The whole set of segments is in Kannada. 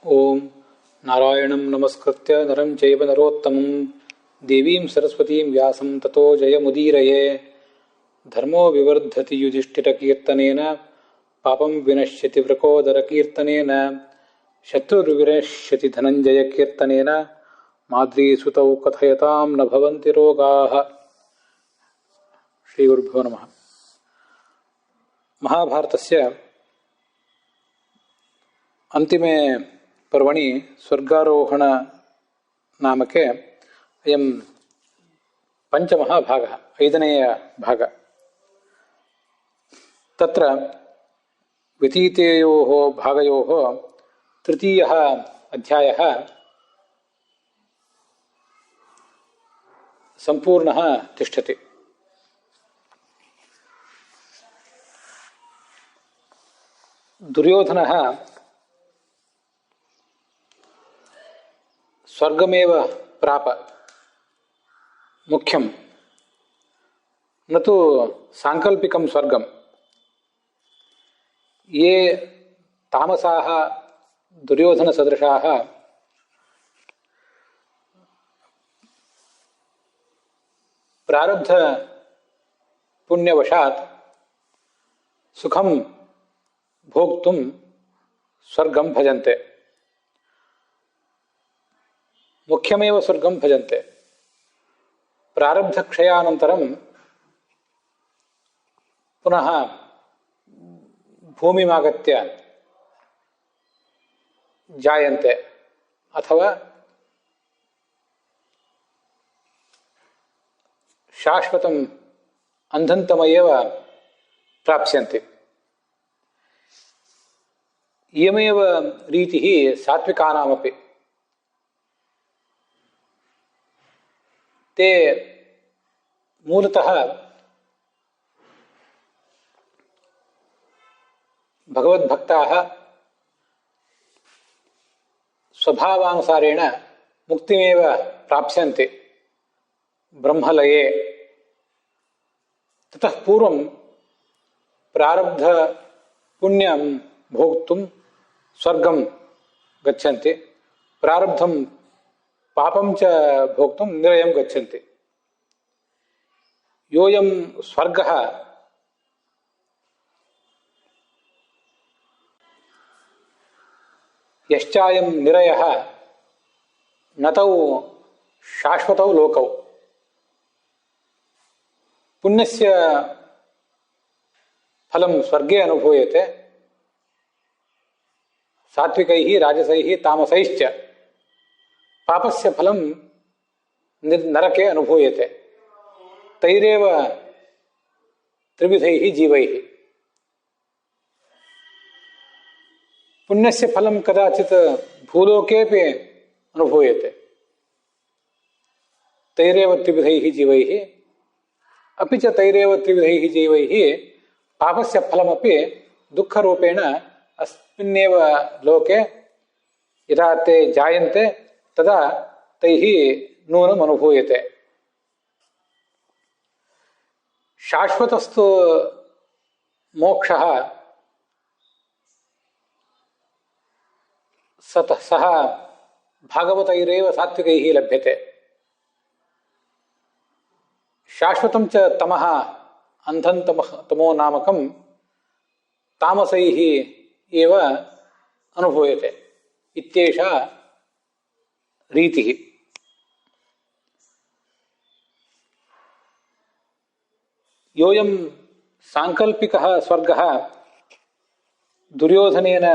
ओम नारायणं नमस्कृत्य नरं चैव नरोत्तमं देवीं सरस्वतीं व्यासं ततो जयमुदीरये। धर्मो विवर्धति युधिष्ठिरकीर्तनेन पापं विनश्यति वृकोदरकीर्तनेन शत्रुर्विनश्यति धनञ्जयकीर्तनेन माद्रीसुतौ कथयतां न भवन्ति रोगाः। श्रीगुरुभ्यो नमः। महाभारतस्य अंतिमे पर्वणि स्वर्गारोहण नामके अयं पंचमः भागः, ऐदनेय भाग। तत्र व्यतीतयोः भागयोः तृतीयः अध्यायः सम्पूर्णः तिष्ठति। दुर्योधनः स्वर्गमेव प्राप, मुख्यं न तु सांकल्पिकं स्वर्गं। ये तामसाः दुर्योधनसदृशाः प्रारब्ध पुण्यवशात् सुखं भोक्तुं स्वर्गं भजन्ते, मुख्यमेव स्वर्गं भजन्ते। प्रारब्धक्षयानन्तरं पुनः भूमिमागत्य जायन्ते अथवा शाश्वतम् अन्धन्तमयेव प्राप्स्यन्ते। इयमेव रीतिः सात्विकानामपि। ते मूलतः भगवद्भक्ताः स्वभावानुसारेण मुक्तिमेव प्राप्स्यन्ते ब्रह्मलये। ततः पूर्वं प्रारब्ध पुण्यं भोक्तुं स्वर्गं गच्छन्ति, प्रारब्धं पापं च भोक्तुं निरयं गच्छन्ति। योऽयं स्वर्गः यश्चायं निरयः न तौ शाश्वतौ लोकौ। पुण्यस्य फलं स्वर्गे अनुभूयते, सात्विकैः राजसैः तामसैश्च पापस्य फलं नरके अनुभूयते। तैरेव त्रिविधैः जीवैः। पुण्यस्य फलं कदाचित् भूलोकेऽपि अनुभूयते, तैरेव त्रिविधैः जीवैः। अपि च तैरेव त्रिविधैः जीवैः पापस्य फलमपि दुःखरूपेण अस्मिन्नेव लोके यदा ते जायन्ते तदा तैः नूनम् अनुभूयते। शाश्वतस्तु मोक्षः सः भागवतैरेव सात्विकैः लभ्यते। शाश्वतं च तमः अन्धन्तमो नामकं तामसैः एव अनुभूयते इत्येषा रीतिः। योऽयं सांकल्पिकः स्वर्गः दुर्योधनेन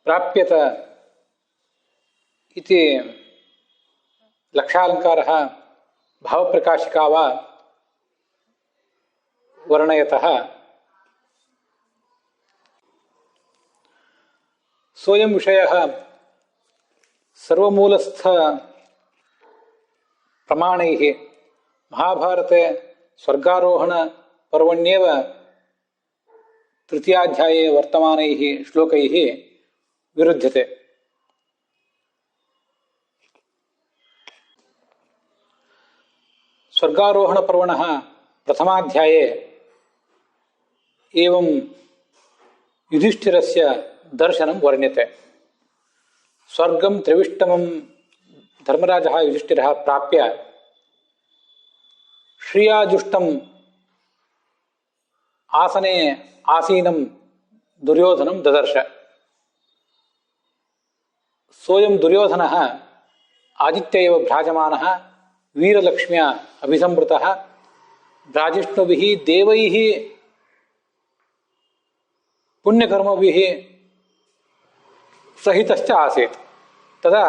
प्राप्यत इति लक्षालङ्कारः भावप्रकाशिका वा वर्णयतः सोऽयं विषयः सर्वमूलस्थ प्रमाणैः महाभारते स्वर्गारोहण पर्वण्येव तृतीयाध्याये वर्तमानैः श्लोकैः विरुध्यते। स्वर्गारोहण पर्वणः प्रथमाध्याये एवं युधिष्ठिरस्य दर्शनं वर्ण्यते। स्वर्गं त्रिविष्टमं धर्मराजः युधिष्ठिरः प्राप्य श्रियाजुष्टम् आसने आसीनं दुर्योधनं ददर्श। सोऽयं दुर्योधनः आदित्य एव भ्राजमानः वीरलक्ष्म्या अभिसंवृतः भ्राजिष्णुभिः देवैः पुण्यकर्मभिः सहितश्च आसीत्। तदा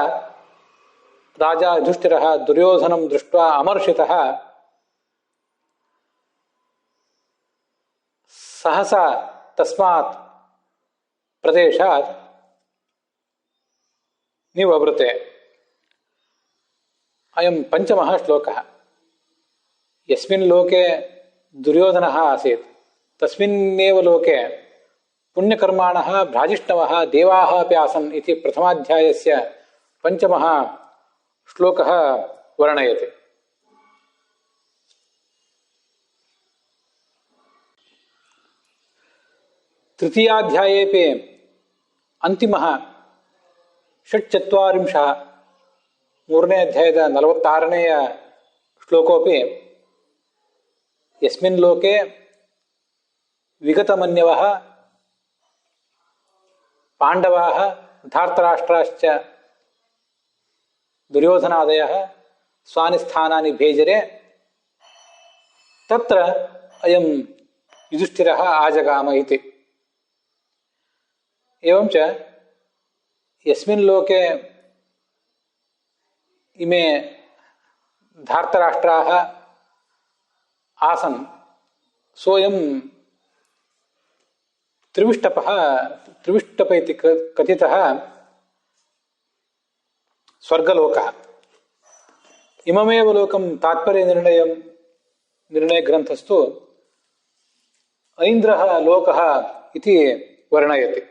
राजा युधिष्ठिरः दुर्योधनं दृष्ट्वा अमर्षितः सहसा तस्मात् प्रदेशात् निववृते। अयं पंचमः श्लोकः। यस्मिन् लोके दुर्योधनः आसीत् तस्मिन्नेव लोके पुण्यकर्माणः भ्राजिष्णवः देवाः अपि आसन् इति प्रथमाध्यायस्य पंचमः श्लोकः वर्णयति। तृतीयाध्यायेपि अन्तिमः षट्चत्वारिंशः मूरನೇ अध्यायದ 46ನೇಯ ಶ್ಲೋಕೋಪಿ ಯಸ್ಮಿನ್ ಲೋಕೆ ವಿಗತಮನ್ಯವಃ ಪಾಂಡವಾಃ ಧಾರ್ತರಾಷ್ಟ್ರಾಶ್ಚ ದುರ್ಯೋಧನಾದಯಃ ಸ್ವಾನಿ ಸ್ಥಾನಾನಿ ಭೇಜರೆ ತತ್ರ ಅಯಂ ಯುಧಿಷ್ಠಿರಃ ಆಜಗಾಮ ಇತಿ। एवं च यस्मिन् लोके इमे धार्तराष्ट्राः आसन् सोऽयं त्रिविष्टप इति कथितः स्वर्गलोकः। इममेव लोकं तात्पर्यनिर्णयग्रन्थस्तु ऐन्द्रः लोकः इति वर्णयति।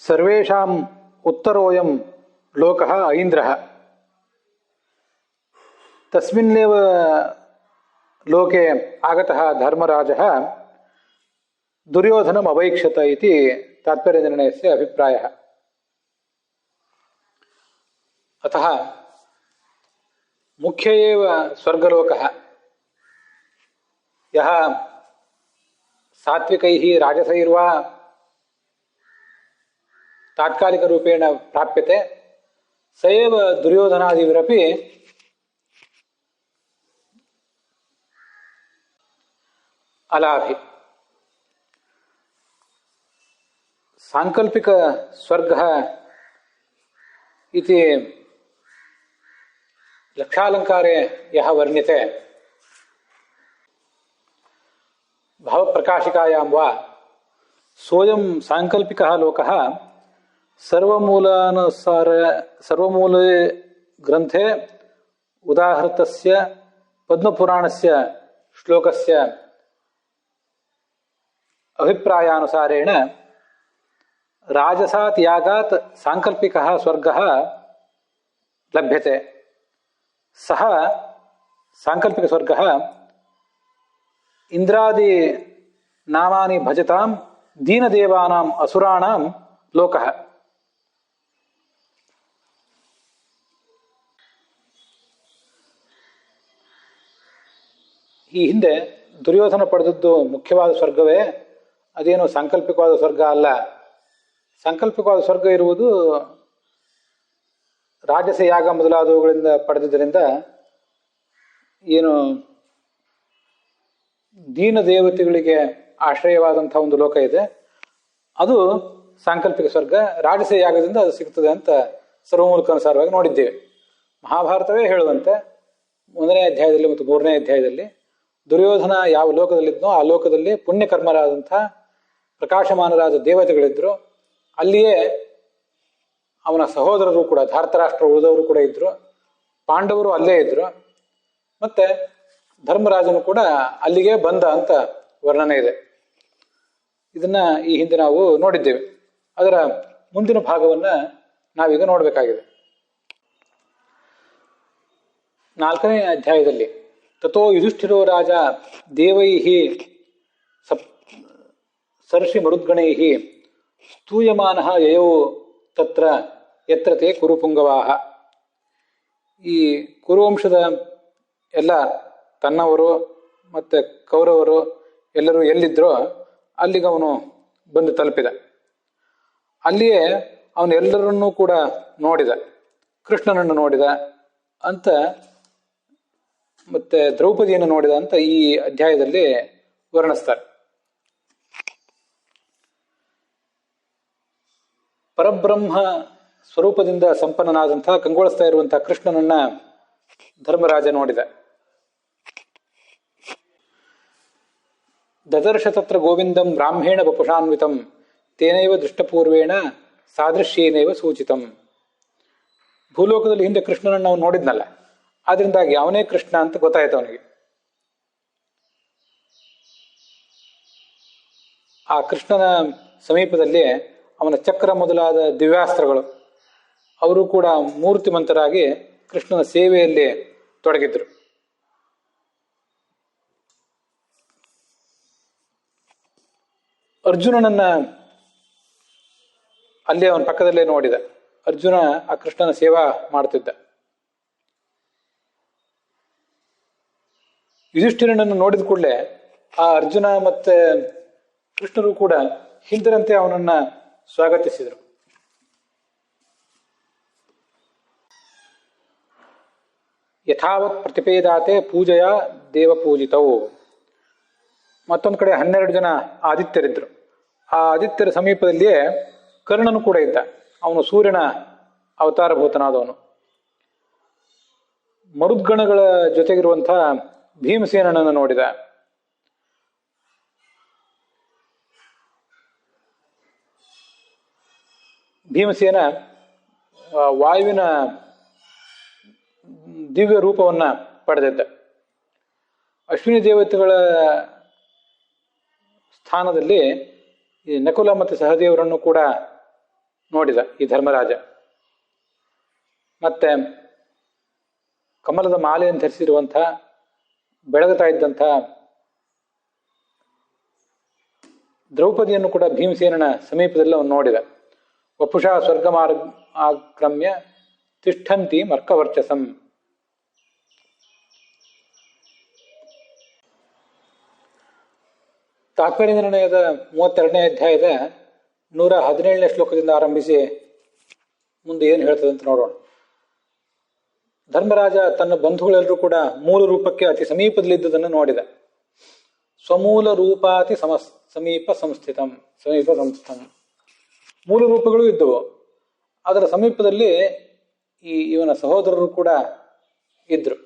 सर्वेषाम् उत्तरोऽयं लोकः ऐन्द्रः। तस्मिन्नेव लोके आगतः धर्मराजः दुर्योधनम् अवैक्षत इति तात्पर्यनिर्णयस्य अभिप्रायः। अतः मुख्य एव स्वर्गलोकः। यः सात्विकैः राजसैर्वा तात्कालिकरूपेण प्राप्यते स एव दुर्योधनादिभिरपि अलाभि। सांकल्पिक स्वर्गः इति लक्षालंकारे यः वर्ण्यते भावप्रकाशिकायां वा सोऽयं सांकल्पिकः लोकः सर्वमूले ग्रन्थे उदाहृतस्य पद्मपुराणस्य श्लोकस्य अभिप्रायानुसारेण राजसात् यागात् सांकल्पिकः स्वर्गः लभ्यते। सः सांकल्पिकस्वर्गः इंद्रादि नामानि भजतां दीनदेवानाम् असुराणां लोकः। ಈ ಹಿಂದೆ ದುರ್ಯೋಧನ ಪಡೆದದ್ದು ಮುಖ್ಯವಾದ ಸ್ವರ್ಗವೇ, ಅದೇನು ಸಾಂಕಲ್ಪಿಕವಾದ ಸ್ವರ್ಗ ಅಲ್ಲ. ಸಾಂಕಲ್ಪಿಕವಾದ ಸ್ವರ್ಗ ಇರುವುದು ರಾಜಸ ಯಾಗ ಮೊದಲಾದವುಗಳಿಂದ ಪಡೆದಿದ್ದರಿಂದ ಏನು ದೀನ ದೇವತೆಗಳಿಗೆ ಆಶ್ರಯವಾದಂಥ ಒಂದು ಲೋಕ ಇದೆ, ಅದು ಸಾಂಕಲ್ಪಿಕ ಸ್ವರ್ಗ. ರಾಜಸ ಯಾಗದಿಂದ ಅದು ಸಿಗ್ತದೆ ಅಂತ ಸರ್ವಮೂಲಕ್ಕನುಸಾರವಾಗಿ ನೋಡಿದ್ದೇವೆ. ಮಹಾಭಾರತವೇ ಹೇಳುವಂತೆ 1ನೇ ಅಧ್ಯಾಯದಲ್ಲಿ ಮತ್ತು 3ನೇ ಅಧ್ಯಾಯದಲ್ಲಿ ದುರ್ಯೋಧನ ಯಾವ ಲೋಕದಲ್ಲಿದ್ನೋ ಆ ಲೋಕದಲ್ಲಿ ಪುಣ್ಯಕರ್ಮರಾದಂಥ ಪ್ರಕಾಶಮಾನರಾದ ದೇವತೆಗಳಿದ್ರು. ಅಲ್ಲಿಯೇ ಅವನ ಸಹೋದರರು ಕೂಡ, ಧಾರ್ತರಾಷ್ಟ್ರ ಉಳಿದವರು ಕೂಡ ಇದ್ರು, ಪಾಂಡವರು ಅಲ್ಲೇ ಇದ್ರು, ಮತ್ತೆ ಧರ್ಮರಾಜನು ಕೂಡ ಅಲ್ಲಿಗೆ ಬಂದ ಅಂತ ವರ್ಣನೆ ಇದೆ. ಇದನ್ನ ಈ ಹಿಂದೆ ನಾವು ನೋಡಿದ್ದೇವೆ. ಅದರ ಮುಂದಿನ ಭಾಗವನ್ನ ನಾವೀಗ ನೋಡಬೇಕಾಗಿದೆ. 4ನೇ ಅಧ್ಯಾಯದಲ್ಲಿ ತಥೋ ಯುಧಿಷ್ಠಿರೋ ರಾಜ ದೇವೈ ಸರ್ಷಿ ಮರುದ್ಗಣೈ ಸ್ತೂಯಮಾನ ಯಯೌ ತತ್ರ ಯತ್ರ ತೇ ಕುರುಪುಂಗವಾಹ. ಈ ಕುರುವಂಶದ ಎಲ್ಲ ತನ್ನವರು ಮತ್ತು ಕೌರವರು ಎಲ್ಲರೂ ಎಲ್ಲಿದ್ದರೋ ಅಲ್ಲಿಗೆ ಅವನು ಬಂದು ತಲುಪಿದ. ಅಲ್ಲಿಯೇ ಅವನೆಲ್ಲರನ್ನೂ ಕೂಡ ನೋಡಿದ, ಕೃಷ್ಣನನ್ನು ನೋಡಿದ ಅಂತ ಮತ್ತೆ ದ್ರೌಪದಿಯನ್ನು ನೋಡಿದ ಅಂತ ಈ ಅಧ್ಯಾಯದಲ್ಲಿ ವರ್ಣಿಸ್ತಾರೆ. ಪರಬ್ರಹ್ಮ ಸ್ವರೂಪದಿಂದ ಸಂಪನ್ನನಾದಂತಹ ಕಂಗೊಳಿಸ್ತಾ ಇರುವಂತಹ ಕೃಷ್ಣನನ್ನ ಧರ್ಮರಾಜ ನೋಡಿದ. ದದರ್ಶ ತತ್ರ ಗೋವಿಂದಂ ಬ್ರಾಹ್ಮೇಣ ವಪುಷಾನ್ವಿತಂ ತೇನೈವ ದೃಷ್ಟಪೂರ್ವೇಣ ಸಾದೃಶ್ಯೇನೈವ ಸೂಚಿತಂ. ಭೂಲೋಕದಲ್ಲಿ ಹಿಂದೆ ಕೃಷ್ಣನನ್ನು ಅವನು ನೋಡಿದ್ನಲ್ಲ, ಆದ್ರಿಂದಾಗಿ ಅವನೇ ಕೃಷ್ಣ ಅಂತ ಗೊತ್ತಾಯ್ತು ಅವನಿಗೆ. ಆ ಕೃಷ್ಣನ ಸಮೀಪದಲ್ಲಿ ಅವನ ಚಕ್ರ ಮೊದಲಾದ ದಿವ್ಯಾಸ್ತ್ರಗಳು ಅವರು ಕೂಡ ಮೂರ್ತಿಮಂತರಾಗಿ ಕೃಷ್ಣನ ಸೇವೆಯಲ್ಲಿ ತೊಡಗಿದ್ರು. ಅರ್ಜುನನನ್ನ ಅಲ್ಲೇ ಅವನ ಪಕ್ಕದಲ್ಲೇ ನೋಡಿದ. ಅರ್ಜುನ ಆ ಕೃಷ್ಣನ ಸೇವಾ ಮಾಡ್ತಿದ್ದ. ಯುಧಿಷ್ಠಿರನನ್ನು ನೋಡಿದ ಕೂಡಲೇ ಆ ಅರ್ಜುನ ಮತ್ತೆ ಕೃಷ್ಣರು ಕೂಡ ಹಿಂದಿರಂತೆ ಅವನನ್ನ ಸ್ವಾಗತಿಸಿದರು. ಯಥಾವತ್ ಪ್ರತಿಪೇದಾತೆ ಪೂಜೆಯ ದೇವ ಪೂಜಿತವು. ಮತ್ತೊಂದು ಕಡೆ 12 ಜನ ಆದಿತ್ಯರಿದ್ರು. ಆ ಆದಿತ್ಯರ ಸಮೀಪದಲ್ಲಿಯೇ ಕರ್ಣನು ಕೂಡ ಇದ್ದ. ಅವನು ಸೂರ್ಯನ ಅವತಾರಭೂತನಾದವನು. ಮರುದ್ಗಣಗಳ ಜೊತೆಗಿರುವಂತಹ ಭೀಮಸೇನನನ್ನು ನೋಡಿದ. ಭೀಮಸೇನ ವಾಯುವಿನ ದಿವ್ಯ ರೂಪವನ್ನ ಪಡೆದಿದ್ದ. ಅಶ್ವಿನಿ ದೇವತೆಗಳ ಸ್ಥಾನದಲ್ಲಿ ಈ ನಕುಲ ಮತ್ತು ಸಹದೇವರನ್ನು ಕೂಡ ನೋಡಿದ ಈ ಧರ್ಮರಾಜ. ಮತ್ತೆ ಕಮಲದ ಮಾಲೆಯನ್ನು ಧರಿಸಿರುವಂಥ ಬೆಳಗುತ್ತಾ ಇದ್ದಂಥ ದ್ರೌಪದಿಯನ್ನು ಕೂಡ ಭೀಮಸೇನನ ಸಮೀಪದಲ್ಲಿ ಅವನು ನೋಡಿದ. ವಪುಷಾ ಸ್ವರ್ಗಮಾರ್ಗ ಆಕ್ರಮ್ಯ ತಿಷ್ಠಂತಿ ಮರ್ಕವರ್ಚಸಂ. ತಾತ್ಪರ್ಯ ನಿರ್ಣಯದ 32ನೇ ಅಧ್ಯಾಯದ 117ನೇ ಶ್ಲೋಕದಿಂದ ಆರಂಭಿಸಿ ಮುಂದೆ ಏನು ಹೇಳ್ತದೆ ಅಂತ ನೋಡೋಣ. ಧರ್ಮರಾಜ ತನ್ನ ಬಂಧುಗಳೆಲ್ಲರೂ ಕೂಡ ಮೂಲ ರೂಪಕ್ಕೆ ಅತಿ ಸಮೀಪದಲ್ಲಿದ್ದುದನ್ನು ನೋಡಿದ. ಸ್ವಮೂಲ ರೂಪಾತಿ ಸಮೀಪ ಸಂಸ್ಥಿತಂ. ಮೂಲ ರೂಪಗಳು ಇದ್ದವು. ಅದರ ಸಮೀಪದಲ್ಲಿ ಇವನ ಸಹೋದರರು ಕೂಡ ಇದ್ರು.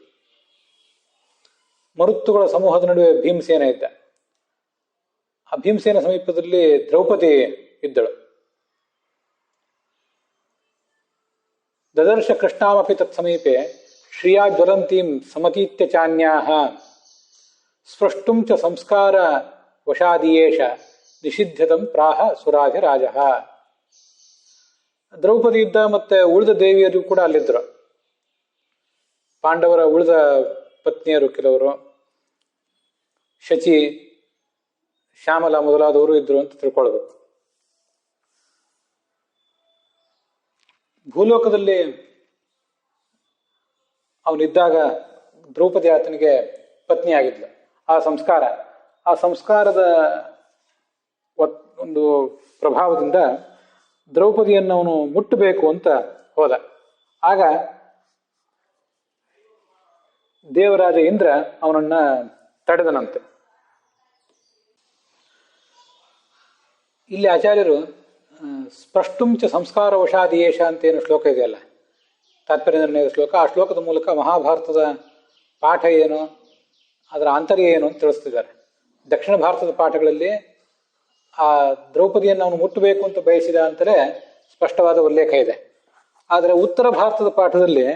ಮರುತ್ತುಗಳ ಸಮೂಹದ ನಡುವೆ ಭೀಮಸೇನ ಇದ್ದ. ಆ ಭೀಮಸೇನ ಸಮೀಪದಲ್ಲಿ ದ್ರೌಪದಿ ಇದ್ದಳು. ದದರ್ಶ ಕೃಷ್ಣಾಮಪಿ ತತ್ಸಮೀಪೆ ಶ್ರಿಯಾ ಜ್ವಲಂತೀಂ ಸಮತೀತ್ಯ ಚಾನ್ಯಾಹ ಸ್ಪೃಷ್ಟುಂ ಚ ಸಂಸ್ಕಾರ ವಶಾದಿಯೇಷ ನಿಷಿದ್ಧತಂ ಪ್ರಾಹ ಸುರಾಧಿರಾಜ. ದ್ರೌಪದಿ ಇದ್ದ, ಮತ್ತೆ ಉಳಿದ ದೇವಿಯರು ಕೂಡ ಅಲ್ಲಿದ್ದರು. ಪಾಂಡವರ ಉಳಿದ ಪತ್ನಿಯರು ಕೆಲವರು, ಶಚಿ, ಶ್ಯಾಮಲ ಮೊದಲಾದವರು ಇದ್ರು ಅಂತ ತಿಳ್ಕೊಳ್ಬೇಕು. ಭೂಲೋಕದಲ್ಲಿ ಅವನಿದ್ದಾಗ ದ್ರೌಪದಿ ಆತನಿಗೆ ಪತ್ನಿಯಾಗಿದ್ಲು. ಆ ಸಂಸ್ಕಾರದ ಒಂದು ಪ್ರಭಾವದಿಂದ ದ್ರೌಪದಿಯನ್ನು ಅವನು ಮುಟ್ಟಬೇಕು ಅಂತ ಹೋದ. ಆಗ ದೇವರಾಜ ಇಂದ್ರ ಅವನನ್ನ ತಡೆದನಂತೆ. ಇಲ್ಲಿ ಆಚಾರ್ಯರು ಸ್ಪಷ್ಟುಂಚ ಸಂಸ್ಕಾರ ವಶಾದಿಯೇಷ ಅಂತ ಏನು ಶ್ಲೋಕ ಇದೆಯಲ್ಲ, ತಾತ್ಪರ್ಯ ನಿರ್ಣಯದ ಶ್ಲೋಕ, ಆ ಶ್ಲೋಕದ ಮೂಲಕ ಮಹಾಭಾರತದ ಪಾಠ ಏನು, ಅದರ ಆಂತರ್ಯ ಏನು ಅಂತ ತಿಳಿಸ್ತಿದ್ದಾರೆ. ದಕ್ಷಿಣ ಭಾರತದ ಪಾಠಗಳಲ್ಲಿ ಆ ದ್ರೌಪದಿಯನ್ನು ಅವನು ಮುಟ್ಟಬೇಕು ಅಂತ ಬಯಸಿದ ಅಂತಲೇ ಸ್ಪಷ್ಟವಾದ ಉಲ್ಲೇಖ ಇದೆ. ಆದರೆ ಉತ್ತರ ಭಾರತದ ಪಾಠದಲ್ಲಿ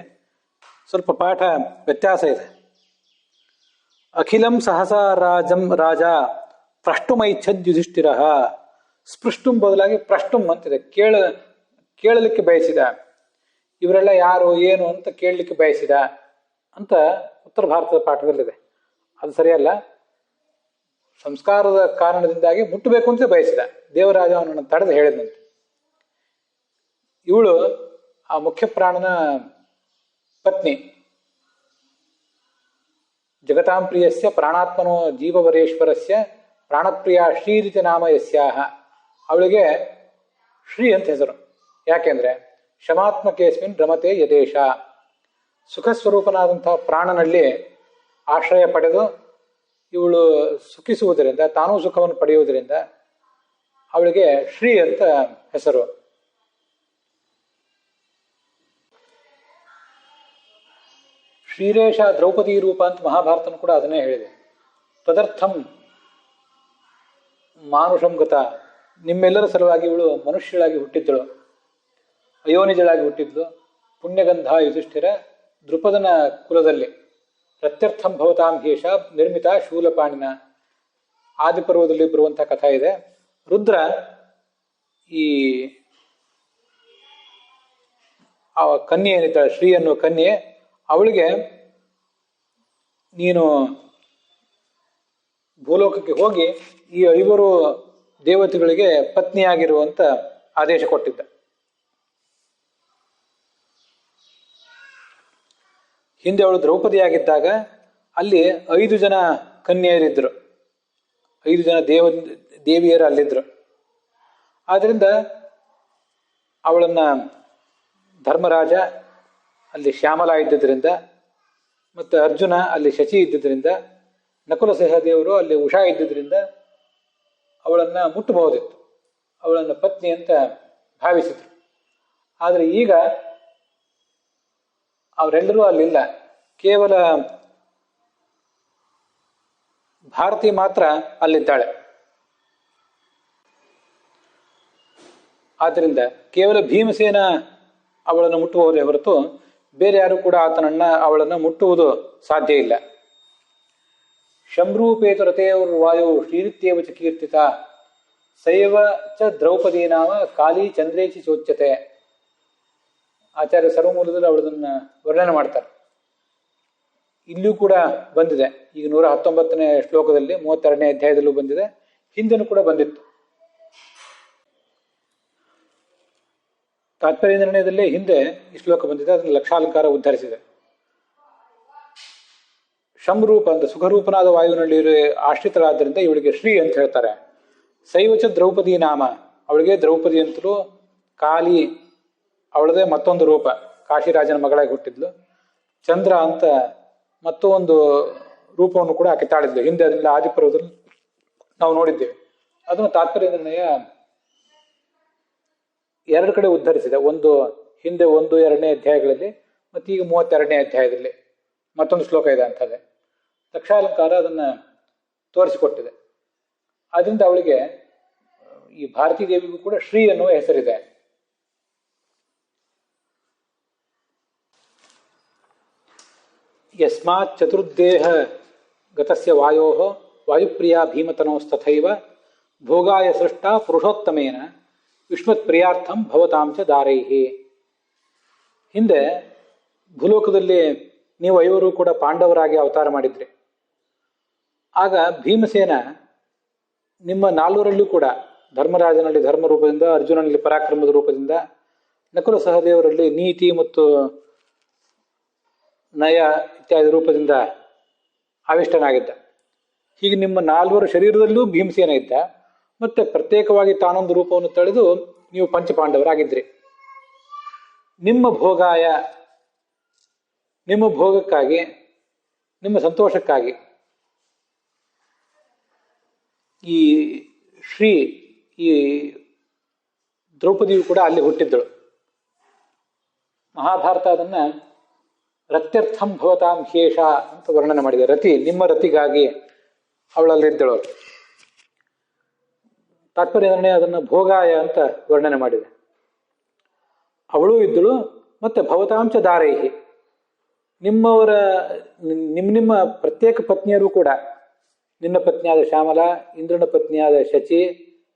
ಸ್ವಲ್ಪ ಪಾಠ ವ್ಯತ್ಯಾಸ ಇದೆ. ಅಖಿಲಂ ಸಹಸಾ ರಾಜ ಪ್ರಷ್ಟುಮೈಚ್ಛದ್ ಯುಧಿಷ್ಠಿರ. ಸ್ಪೃಷ್ಟುಂ ಬದಲಾಗಿ ಪ್ರಷ್ಟುಂ ಅಂತಿದೆ. ಕೇಳಲಿಕ್ಕೆ ಬಯಸಿದ, ಇವರೆಲ್ಲ ಯಾರು ಏನು ಅಂತ ಕೇಳಲಿಕ್ಕೆ ಬಯಸಿದ ಅಂತ ಉತ್ತರ ಭಾರತದ ಪಾಠದಲ್ಲಿದೆ. ಅದು ಸರಿಯಲ್ಲ. ಸಂಸ್ಕಾರದ ಕಾರಣದಿಂದಾಗಿ ಮುಟ್ಟಬೇಕು ಅಂತ ಬಯಸಿದ. ದೇವರಾಜ ಅವನನ್ನು ತಡೆದು ಹೇಳಿದಂತೆ. ಇವಳು ಆ ಮುಖ್ಯ ಪ್ರಾಣನ ಪತ್ನಿ. ಜಗತಾಂ ಪ್ರಿಯಸ್ಯ ಪ್ರಾಣಾತ್ಮನೋ ಜೀವವರೇಶ್ವರಸ್ಯ ಪ್ರಾಣಪ್ರಿಯ ಶ್ರೀರಿತಿ ನಾಮ ಯಸ್ಯಾಹ. ಅವಳಿಗೆ ಶ್ರೀ ಅಂತ ಹೆಸರು. ಯಾಕೆಂದ್ರೆ ಶಮಾತ್ಮಕೇಸ್ಮಿನ್ ರಮತೆ ಯದೇಶ. ಸುಖ ಸ್ವರೂಪನಾದಂತಹ ಪ್ರಾಣನಲ್ಲಿ ಆಶ್ರಯ ಪಡೆದು ಇವಳು ಸುಖಿಸುವುದರಿಂದ, ತಾನೂ ಸುಖವನ್ನು ಪಡೆಯುವುದರಿಂದ ಅವಳಿಗೆ ಶ್ರೀ ಅಂತ ಹೆಸರು. ಶ್ರೀರೇಶ ದ್ರೌಪದಿ ರೂಪ ಅಂತ ಮಹಾಭಾರತನು ಕೂಡ ಅದನ್ನೇ ಹೇಳಿದೆ. ತದರ್ಥಂ ಮಾನುಷಂ ಗತ. ನಿಮ್ಮೆಲ್ಲರ ಸಲುವಾಗಿ ಇವಳು ಮನುಷ್ಯಳಾಗಿ ಹುಟ್ಟಿದ್ದಳು, ಅಯೋನಿಜಳಾಗಿ ಹುಟ್ಟಿದ್ಳು. ಪುಣ್ಯಗಂಧ ಯುಧಿಷ್ಠಿರ ದೃಪದನ ಕುಲದಲ್ಲಿ. ಪ್ರತ್ಯರ್ಥಂ ಭವತಾಂ ಹೇಷ ನಿರ್ಮಿತ ಶೂಲಪಾಣಿನ. ಆದಿಪರ್ವದಲ್ಲಿ ಬರುವಂತಹ ಕಥಾ ಇದೆ. ರುದ್ರ ಈ ಆ ಕನ್ಯೆ ಏನಿದ್ದಾಳೆ, ಶ್ರೀ ಅನ್ನುವ ಕನ್ಯೆ, ಅವಳಿಗೆ ನೀನು ಭೂಲೋಕಕ್ಕೆ ಹೋಗಿ ಈ 5 ದೇವತೆಗಳಿಗೆ ಪತ್ನಿಯಾಗಿರುವಂತ ಆದೇಶ ಕೊಟ್ಟಿದ್ದ. ಹಿಂದೆ ಅವಳು ದ್ರೌಪದಿಯಾಗಿದ್ದಾಗ ಅಲ್ಲಿ 5 ಜನ ಕನ್ಯೆಯರಿದ್ರು, 5 ಜನ ದೇವಿಯರು ಅಲ್ಲಿದ್ರು. ಆದ್ರಿಂದ ಅವಳನ್ನ ಧರ್ಮರಾಜ ಅಲ್ಲಿ ಶ್ಯಾಮಲ ಇದ್ದಿದ್ದರಿಂದ, ಮತ್ತು ಅರ್ಜುನ ಅಲ್ಲಿ ಶಚಿ ಇದ್ದಿದ್ದರಿಂದ, ನಕುಲ ಸಹದೇವರು ಅಲ್ಲಿ ಉಷಾ ಇದ್ದಿದ್ದರಿಂದ ಅವಳನ್ನ ಮುಟ್ಟಬಹುದಿತ್ತು, ಅವಳನ್ನ ಪತ್ನಿ ಅಂತ ಭಾವಿಸಿದ್ರು. ಆದರೆ ಈಗ ಅವರೆಲ್ಲರೂ ಅಲ್ಲಿಲ್ಲ. ಕೇವಲ ಭಾರತಿ ಮಾತ್ರ ಅಲ್ಲಿದ್ದಾಳೆ. ಆದ್ದರಿಂದ ಕೇವಲ ಭೀಮಸೇನ ಅವಳನ್ನು ಮುಟ್ಟಬಹುದೇ ಹೊರತು ಬೇರೆ ಯಾರು ಕೂಡ ಅವಳನ್ನು ಮುಟ್ಟುವುದು ಸಾಧ್ಯ ಇಲ್ಲ. ಶಂಭ್ರೂಪೇತು ರಥೇವರು ವಾಯು ಶ್ರೀರಿತ್ಯೇವ ಚ ಕೀರ್ತಿತ ಸೈವ ಚ ದ್ರೌಪದಿ ನಾಮ ಕಾಲಿ ಚಂದ್ರೇಚಿ ಚೋಚ್ಯತೆ. ಆಚಾರ್ಯ ಸರ್ವಮೂಲದಲ್ಲಿ ಅವಳದನ್ನ ವರ್ಣನೆ ಮಾಡ್ತಾರೆ. ಇಲ್ಲಿಯೂ ಕೂಡ ಬಂದಿದೆ. ಈಗ 119ನೇ ಶ್ಲೋಕದಲ್ಲಿ 32ನೇ ಅಧ್ಯಾಯದಲ್ಲೂ ಬಂದಿದೆ, ಹಿಂದೆನೂ ಕೂಡ ಬಂದಿತ್ತು. ತಾತ್ಪರ್ಯ ನಿರ್ಣಯದಲ್ಲೇ ಹಿಂದೆ ಈ ಶ್ಲೋಕ ಬಂದಿದೆ, ಅದನ್ನು ಲಕ್ಷಾಲಂಕಾರ ಉದ್ಧರಿಸಿದೆ. ಶಂಭ್ರೂಪ ಅಂತ ಸುಖರೂಪನಾದ ವಾಯುವಿನಲ್ಲಿ ಆಶ್ರಿತರಾದ್ದರಿಂದ ಇವಳಿಗೆ ಶ್ರೀ ಅಂತ ಹೇಳ್ತಾರೆ. ಶೈವಚ ದ್ರೌಪದಿ ನಾಮ, ಅವಳಿಗೆ ದ್ರೌಪದಿ ಅಂತಲೂ. ಕಾಲಿ ಅವಳದೇ ಮತ್ತೊಂದು ರೂಪ, ಕಾಶಿರಾಜನ ಮಗಳಾಗಿ ಹುಟ್ಟಿದ್ಲು. ಚಂದ್ರ ಅಂತ ಮತ್ತೊಂದು ರೂಪವನ್ನು ಕೂಡ ಆಕೆ ತಾಳಿದ್ಲು. ಹಿಂದೆ ಅದನ್ನೆಲ್ಲ ಆದಿಪರ್ವದಲ್ಲಿ ನಾವು ನೋಡಿದ್ದೇವೆ. ಅದನ್ನು ತಾತ್ಪರ್ಯ ನಿರ್ಣಯ 2 ಕಡೆ ಉದ್ಧರಿಸಿದೆ. ಒಂದು ಹಿಂದೆ 1, 2ನೇ ಅಧ್ಯಾಯಗಳಲ್ಲಿ, ಮತ್ತು ಈಗ 32ನೇ ಅಧ್ಯಾಯದಲ್ಲಿ ಮತ್ತೊಂದು ಶ್ಲೋಕ ಇದೆ ಅಂತದೆ. ಲಕ್ಷಾಲಂಕಾರ ಅದನ್ನ ತೋರಿಸಿಕೊಟ್ಟಿದೆ. ಆದ್ರಿಂದ ಅವಳಿಗೆ, ಈ ಭಾರತೀ ದೇವಿಗೂ ಕೂಡ ಶ್ರೀ ಅನ್ನುವ ಹೆಸರಿದೆ. ಯಸ್ಮಾತ್ ಚತುರ್ದೇಹ ಗತಸ್ಯ ವಾಯೋ ವಾಯುಪ್ರಿಯ ಭೀಮತನೋಸ್ತಥೈವ ಭೋಗಾಯ ಸೃಷ್ಟ ಪುರುಷೋತ್ತಮೇನ ವಿಷ್ಣುತ್ ಪ್ರಿಯಾರ್ಥಂ ಭವತಾಂಚ ದಾರೈಹಿ. ಹಿಂದೆ ಭೂಲೋಕದಲ್ಲಿ ನೀವು 5 ಕೂಡ ಪಾಂಡವರಾಗಿ ಅವತಾರ ಮಾಡಿದ್ರಿ. ಆಗ ಭೀಮಸೇನ ನಿಮ್ಮ 4ರಲ್ಲೂ ಕೂಡ, ಧರ್ಮರಾಜನಲ್ಲಿ ಧರ್ಮ ರೂಪದಿಂದ, ಅರ್ಜುನನಲ್ಲಿ ಪರಾಕ್ರಮದ ರೂಪದಿಂದ, ನಕುಲ ಸಹದೇವರಲ್ಲಿ ನೀತಿ ಮತ್ತು ನಯ ಇತ್ಯಾದಿ ರೂಪದಿಂದ ಆವಿಷ್ಟನಾಗಿದ್ದ. ಹೀಗೆ ನಿಮ್ಮ 4 ಶರೀರದಲ್ಲೂ ಭೀಮಸೇನ ಇದ್ದ. ಮತ್ತೆ ಪ್ರತ್ಯೇಕವಾಗಿ ತಾನೊಂದು ರೂಪವನ್ನು ತಳೆದು ನೀವು ಪಂಚಪಾಂಡವರಾಗಿದ್ರಿ. ನಿಮ್ಮ ಭೋಗಾಯ, ನಿಮ್ಮ ಭೋಗಕ್ಕಾಗಿ, ನಿಮ್ಮ ಸಂತೋಷಕ್ಕಾಗಿ ಈ ಶ್ರೀ, ಈ ದ್ರೌಪದಿಯು ಕೂಡ ಅಲ್ಲಿ ಹುಟ್ಟಿದ್ದಳು. ಮಹಾಭಾರತ ಅದನ್ನ ರತ್ಯರ್ಥಂ ಭವತಾಂ ಹೇಷ ಅಂತ ವರ್ಣನೆ ಮಾಡಿದೆ. ರತಿ, ನಿಮ್ಮ ರತಿಗಾಗಿ ಅವಳಲ್ಲಿದ್ದಳು. ತಾತ್ಪರ್ಯ ನಿರ್ಣಯ ಅದನ್ನು ಭೋಗಾಯ ಅಂತ ವರ್ಣನೆ ಮಾಡಿದೆ. ಅವಳು ಇದ್ದಳು. ಮತ್ತೆ ಭವತಾಂಚ ದಾರೈಹಿ, ನಿಮ್ಮ ಪ್ರತ್ಯೇಕ ಪತ್ನಿಯರು ಕೂಡ, ನಿನ್ನ ಪತ್ನಿಯಾದ ಶ್ಯಾಮಲ, ಇಂದ್ರನ ಪತ್ನಿಯಾದ ಶಚಿ,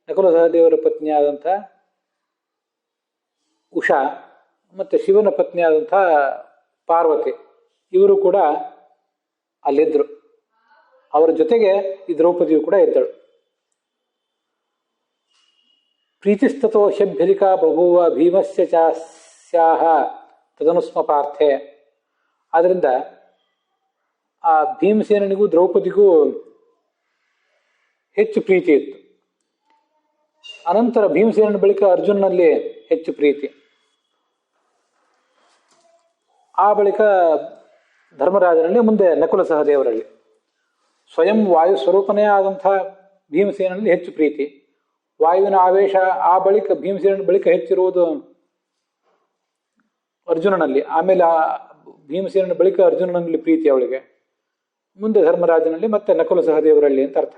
ನಕುಲ ಸಹದೇವರ ಪತ್ನಿಯಾದಂಥ ಉಷಾ, ಮತ್ತೆ ಶಿವನ ಪತ್ನಿಯಾದಂಥ ಪಾರ್ವತಿ, ಇವರು ಕೂಡ ಅಲ್ಲಿದ್ದರು. ಅವರ ಜೊತೆಗೆ ಈ ದ್ರೌಪದಿಯು ಕೂಡ ಇದ್ದಳು. ಪ್ರೀತಿಸ್ತತೋ ಹ್ಯಭ್ಯಧಿಕಾ ಬಭೂವ ಭೀಮಸ್ಯ ಚಾಸ್ಯಾಹ ತದನುಸ್ಮ ಪಾರ್ಥೆ. ಆದ್ರಿಂದ ಆ ಭೀಮಸೇನಿಗೂ ದ್ರೌಪದಿಗೂ ಹೆಚ್ಚು ಪ್ರೀತಿ ಇತ್ತು. ಅನಂತರ ಭೀಮಸೇನ ಬಳಿಕ ಅರ್ಜುನಲ್ಲಿ ಹೆಚ್ಚು ಪ್ರೀತಿ, ಆ ಬಳಿಕ ಧರ್ಮರಾಜನಲ್ಲಿ, ಮುಂದೆ ನಕುಲ ಸಹದೇವರಲ್ಲಿ. ಸ್ವಯಂ ವಾಯು ಸ್ವರೂಪನೇ ಆದಂಥ ಭೀಮಸೇನಲ್ಲಿ ಹೆಚ್ಚು ಪ್ರೀತಿ, ವಾಯುವಿನ ಆವೇಶ ಆ ಬಳಿಕ ಭೀಮಸೇನ ಬಳಿಕ ಹೆಚ್ಚಿರುವುದು ಅರ್ಜುನನಲ್ಲಿ, ಆಮೇಲೆ ಆ ಭೀಮಸೇನ ಬಳಿಕ ಅರ್ಜುನನಲ್ಲಿ ಪ್ರೀತಿ ಅವಳಿಗೆ, ಮುಂದೆ ಧರ್ಮರಾಜನಲ್ಲಿ, ಮತ್ತೆ ನಕುಲ ಸಹದೇವರಲ್ಲಿ ಅಂತ ಅರ್ಥ.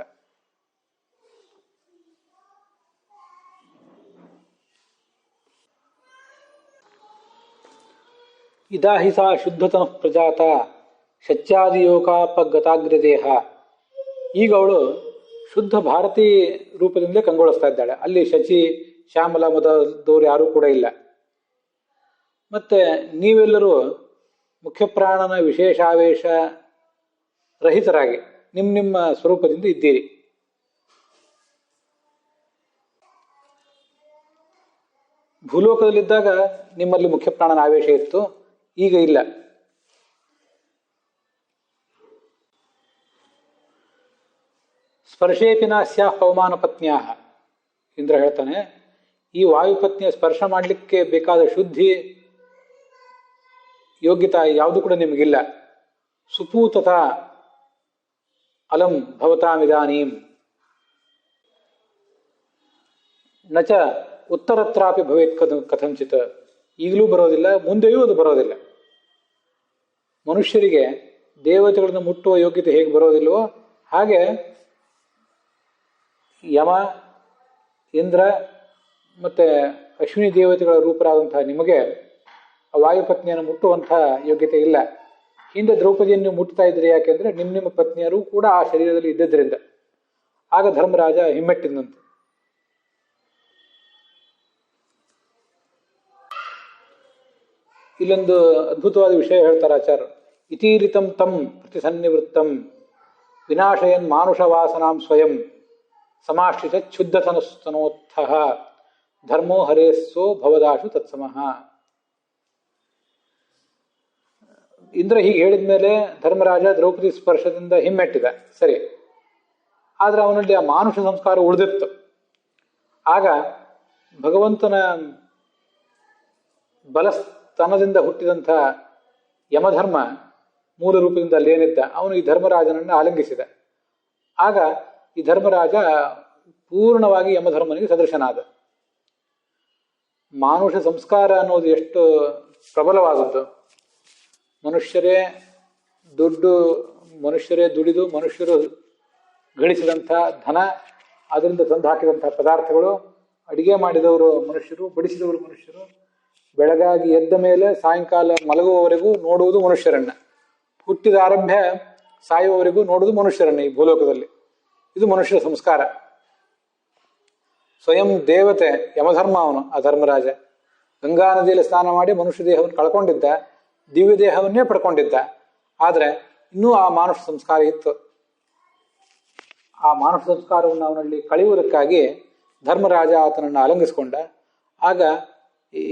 ಇದಾಹಿ ಸಾ ಶುದ್ಧತನ ಪ್ರಜಾತ ಶಚ್ಯಾದಿಯೋಕಾಪಗತಾಗ್ರದೇಹ. ಈಗ ಅವಳು ಶುದ್ಧ ಭಾರತೀ ರೂಪದಿಂದಲೇ ಕಂಗೊಳಿಸ್ತಾ ಇದ್ದಾಳೆ. ಅಲ್ಲಿ ಶಚಿ, ಶ್ಯಾಮಲ ಮೊದಲದವರು ಯಾರೂ ಕೂಡ ಇಲ್ಲ. ಮತ್ತೆ ನೀವೆಲ್ಲರೂ ಮುಖ್ಯಪ್ರಾಣನ ವಿಶೇಷಾವೇಶ ರಹಿತರಾಗಿ ನಿಮ್ಮ ಸ್ವರೂಪದಿಂದ ಇದ್ದೀರಿ. ಭೂಲೋಕದಲ್ಲಿದ್ದಾಗ ನಿಮ್ಮಲ್ಲಿ ಮುಖ್ಯಪ್ರಾಣನ ಆವೇಶ ಇತ್ತು, ಈಗ ಇಲ್ಲ. ಸ್ಪರ್ಶೇಪಿನ ಸ್ಯಾಃ ಪವಮಾನ ಪತ್ನ್ಯಾ. ಇಂದ್ರ ಹೇಳ್ತಾನೆ, ಈ ವಾಯುಪತ್ನಿಯ ಸ್ಪರ್ಶ ಮಾಡಲಿಕ್ಕೆ ಬೇಕಾದ ಶುದ್ಧಿ ಯೋಗ್ಯತಾ ಯಾವುದು ಕೂಡ ನಿಮಗಿಲ್ಲ. ಸುಪೂತತ ಅಲಂ ಭವತಾಮಿದಾನೀಂ ನಚ ಉತ್ತರತ್ರಾಪಿ ಭವೇತ್ ಕಥಂಚಿತ್. ಈಗಲೂ ಬರೋದಿಲ್ಲ, ಮುಂದೆಯೂ ಅದು ಬರೋದಿಲ್ಲ. ಮನುಷ್ಯರಿಗೆ ದೇವತೆಗಳನ್ನು ಮುಟ್ಟುವ ಯೋಗ್ಯತೆ ಹೇಗೆ ಬರೋದಿಲ್ವೋ ಹಾಗೆ ಯಮ, ಇಂದ್ರ ಮತ್ತೆ ಅಶ್ವಿನಿ ದೇವತೆಗಳ ರೂಪರಾದಂತಹ ನಿಮಗೆ ವಾಯುಪತ್ನಿಯನ್ನು ಮುಟ್ಟುವಂತಹ ಯೋಗ್ಯತೆ ಇಲ್ಲ. ಹಿಂದೆ ದ್ರೌಪದಿಯನ್ನು ನೀವು ಮುಟ್ತಾ ಇದ್ರಿ, ಯಾಕೆಂದ್ರೆ ನಿಮ್ಮ ಪತ್ನಿಯರು ಕೂಡ ಆ ಶರೀರದಲ್ಲಿ ಇದ್ದದ್ರಿಂದ. ಆಗ ಧರ್ಮರಾಜ ಹಿಮ್ಮೆಟ್ಟಿದಂತೆ. ಇಲ್ಲೊಂದು ಅದ್ಭುತವಾದ ವಿಷಯ ಹೇಳ್ತಾರೆ ಆಚಾರ್ಯರು. ಇತೀರಿತಂ ತಂ ಪ್ರತಿಸನ್ನಿವೃತ್ತಂ ವಿನಾಶಯನ್ ಮಾನುಷ ವಾಸನಾಂ ಸ್ವಯಂ ಸಮಾಶ್ರಿತ ಕ್ಷುದ್ಧತನಸ್ತನೋತ್ಥ ಧರ್ಮೋ ಹರೇಸ್ಸೋ ಭವದಾಶು ತತ್ಸಮಃ. ಇಂದ್ರ ಹೀಗೆ ಹೇಳಿದ ಮೇಲೆ ಧರ್ಮರಾಜ ದ್ರೌಪದಿ ಸ್ಪರ್ಶದಿಂದ ಹಿಮ್ಮೆಟ್ಟಿದ, ಸರಿ. ಆದ್ರೆ ಅವನಲ್ಲಿ ಆ ಮಾನುಷ ಸಂಸ್ಕಾರ ಉಳಿದಿತ್ತು. ಆಗ ಭಗವಂತನ ಬಲಸ್ತನದಿಂದ ಹುಟ್ಟಿದಂಥ ಯಮಧರ್ಮ ಮೂಲ ರೂಪದಿಂದ ಅಲ್ಲೇನಿದ್ದ, ಅವನು ಈ ಧರ್ಮರಾಜನನ್ನು ಆಲಿಂಗಿಸಿದ. ಆಗ ಈ ಧರ್ಮರಾಜ ಪೂರ್ಣವಾಗಿ ಯಮಧರ್ಮನಿಗೆ ಸದೃಶನಾದ. ಮಾನುಷ ಸಂಸ್ಕಾರ ಅನ್ನೋದು ಎಷ್ಟು ಪ್ರಬಲವಾದದ್ದು. ಮನುಷ್ಯರೇ ದುಡಿದು ಮನುಷ್ಯರು ಗಳಿಸಿದಂಥ ಧನ, ಅದರಿಂದ ತಂದು ಹಾಕಿದಂಥ ಪದಾರ್ಥಗಳು, ಅಡಿಗೆ ಮಾಡಿದವರು ಮನುಷ್ಯರು, ಬಡಿಸಿದವರು ಮನುಷ್ಯರು, ಬೆಳಗಾಗಿ ಎದ್ದ ಮೇಲೆ ಸಾಯಂಕಾಲ ಮಲಗುವವರೆಗೂ ನೋಡುವುದು ಮನುಷ್ಯರನ್ನ, ಹುಟ್ಟಿದ ಆರಂಭ್ಯ ಸಾಯುವವರೆಗೂ ನೋಡುವುದು ಮನುಷ್ಯರನ್ನ ಈ ಭೂಲೋಕದಲ್ಲಿ. ಇದು ಮನುಷ್ಯರ ಸಂಸ್ಕಾರ. ಸ್ವಯಂ ದೇವತೆ ಯಮಧರ್ಮ ಅವನು, ಆ ಧರ್ಮರಾಜ. ಗಂಗಾ ನದಿಯಲ್ಲಿ ಸ್ನಾನ ಮಾಡಿ ಮನುಷ್ಯ ದೇಹವನ್ನು ಕಳ್ಕೊಂಡಿದ್ದ, ದಿವ್ಯ ದೇಹವನ್ನೇ ಪಡ್ಕೊಂಡಿದ್ದ. ಆದ್ರೆ ಇನ್ನೂ ಆ ಮಾನುಷ ಸಂಸ್ಕಾರ ಇತ್ತು. ಆ ಮಾನುಷ ಸಂಸ್ಕಾರವನ್ನು ಅವನಲ್ಲಿ ಕಳೆಯುವುದಕ್ಕಾಗಿ ಧರ್ಮರಾಜ ಆತನನ್ನು ಆಲಂಗಿಸಿಕೊಂಡ. ಆಗ ಈ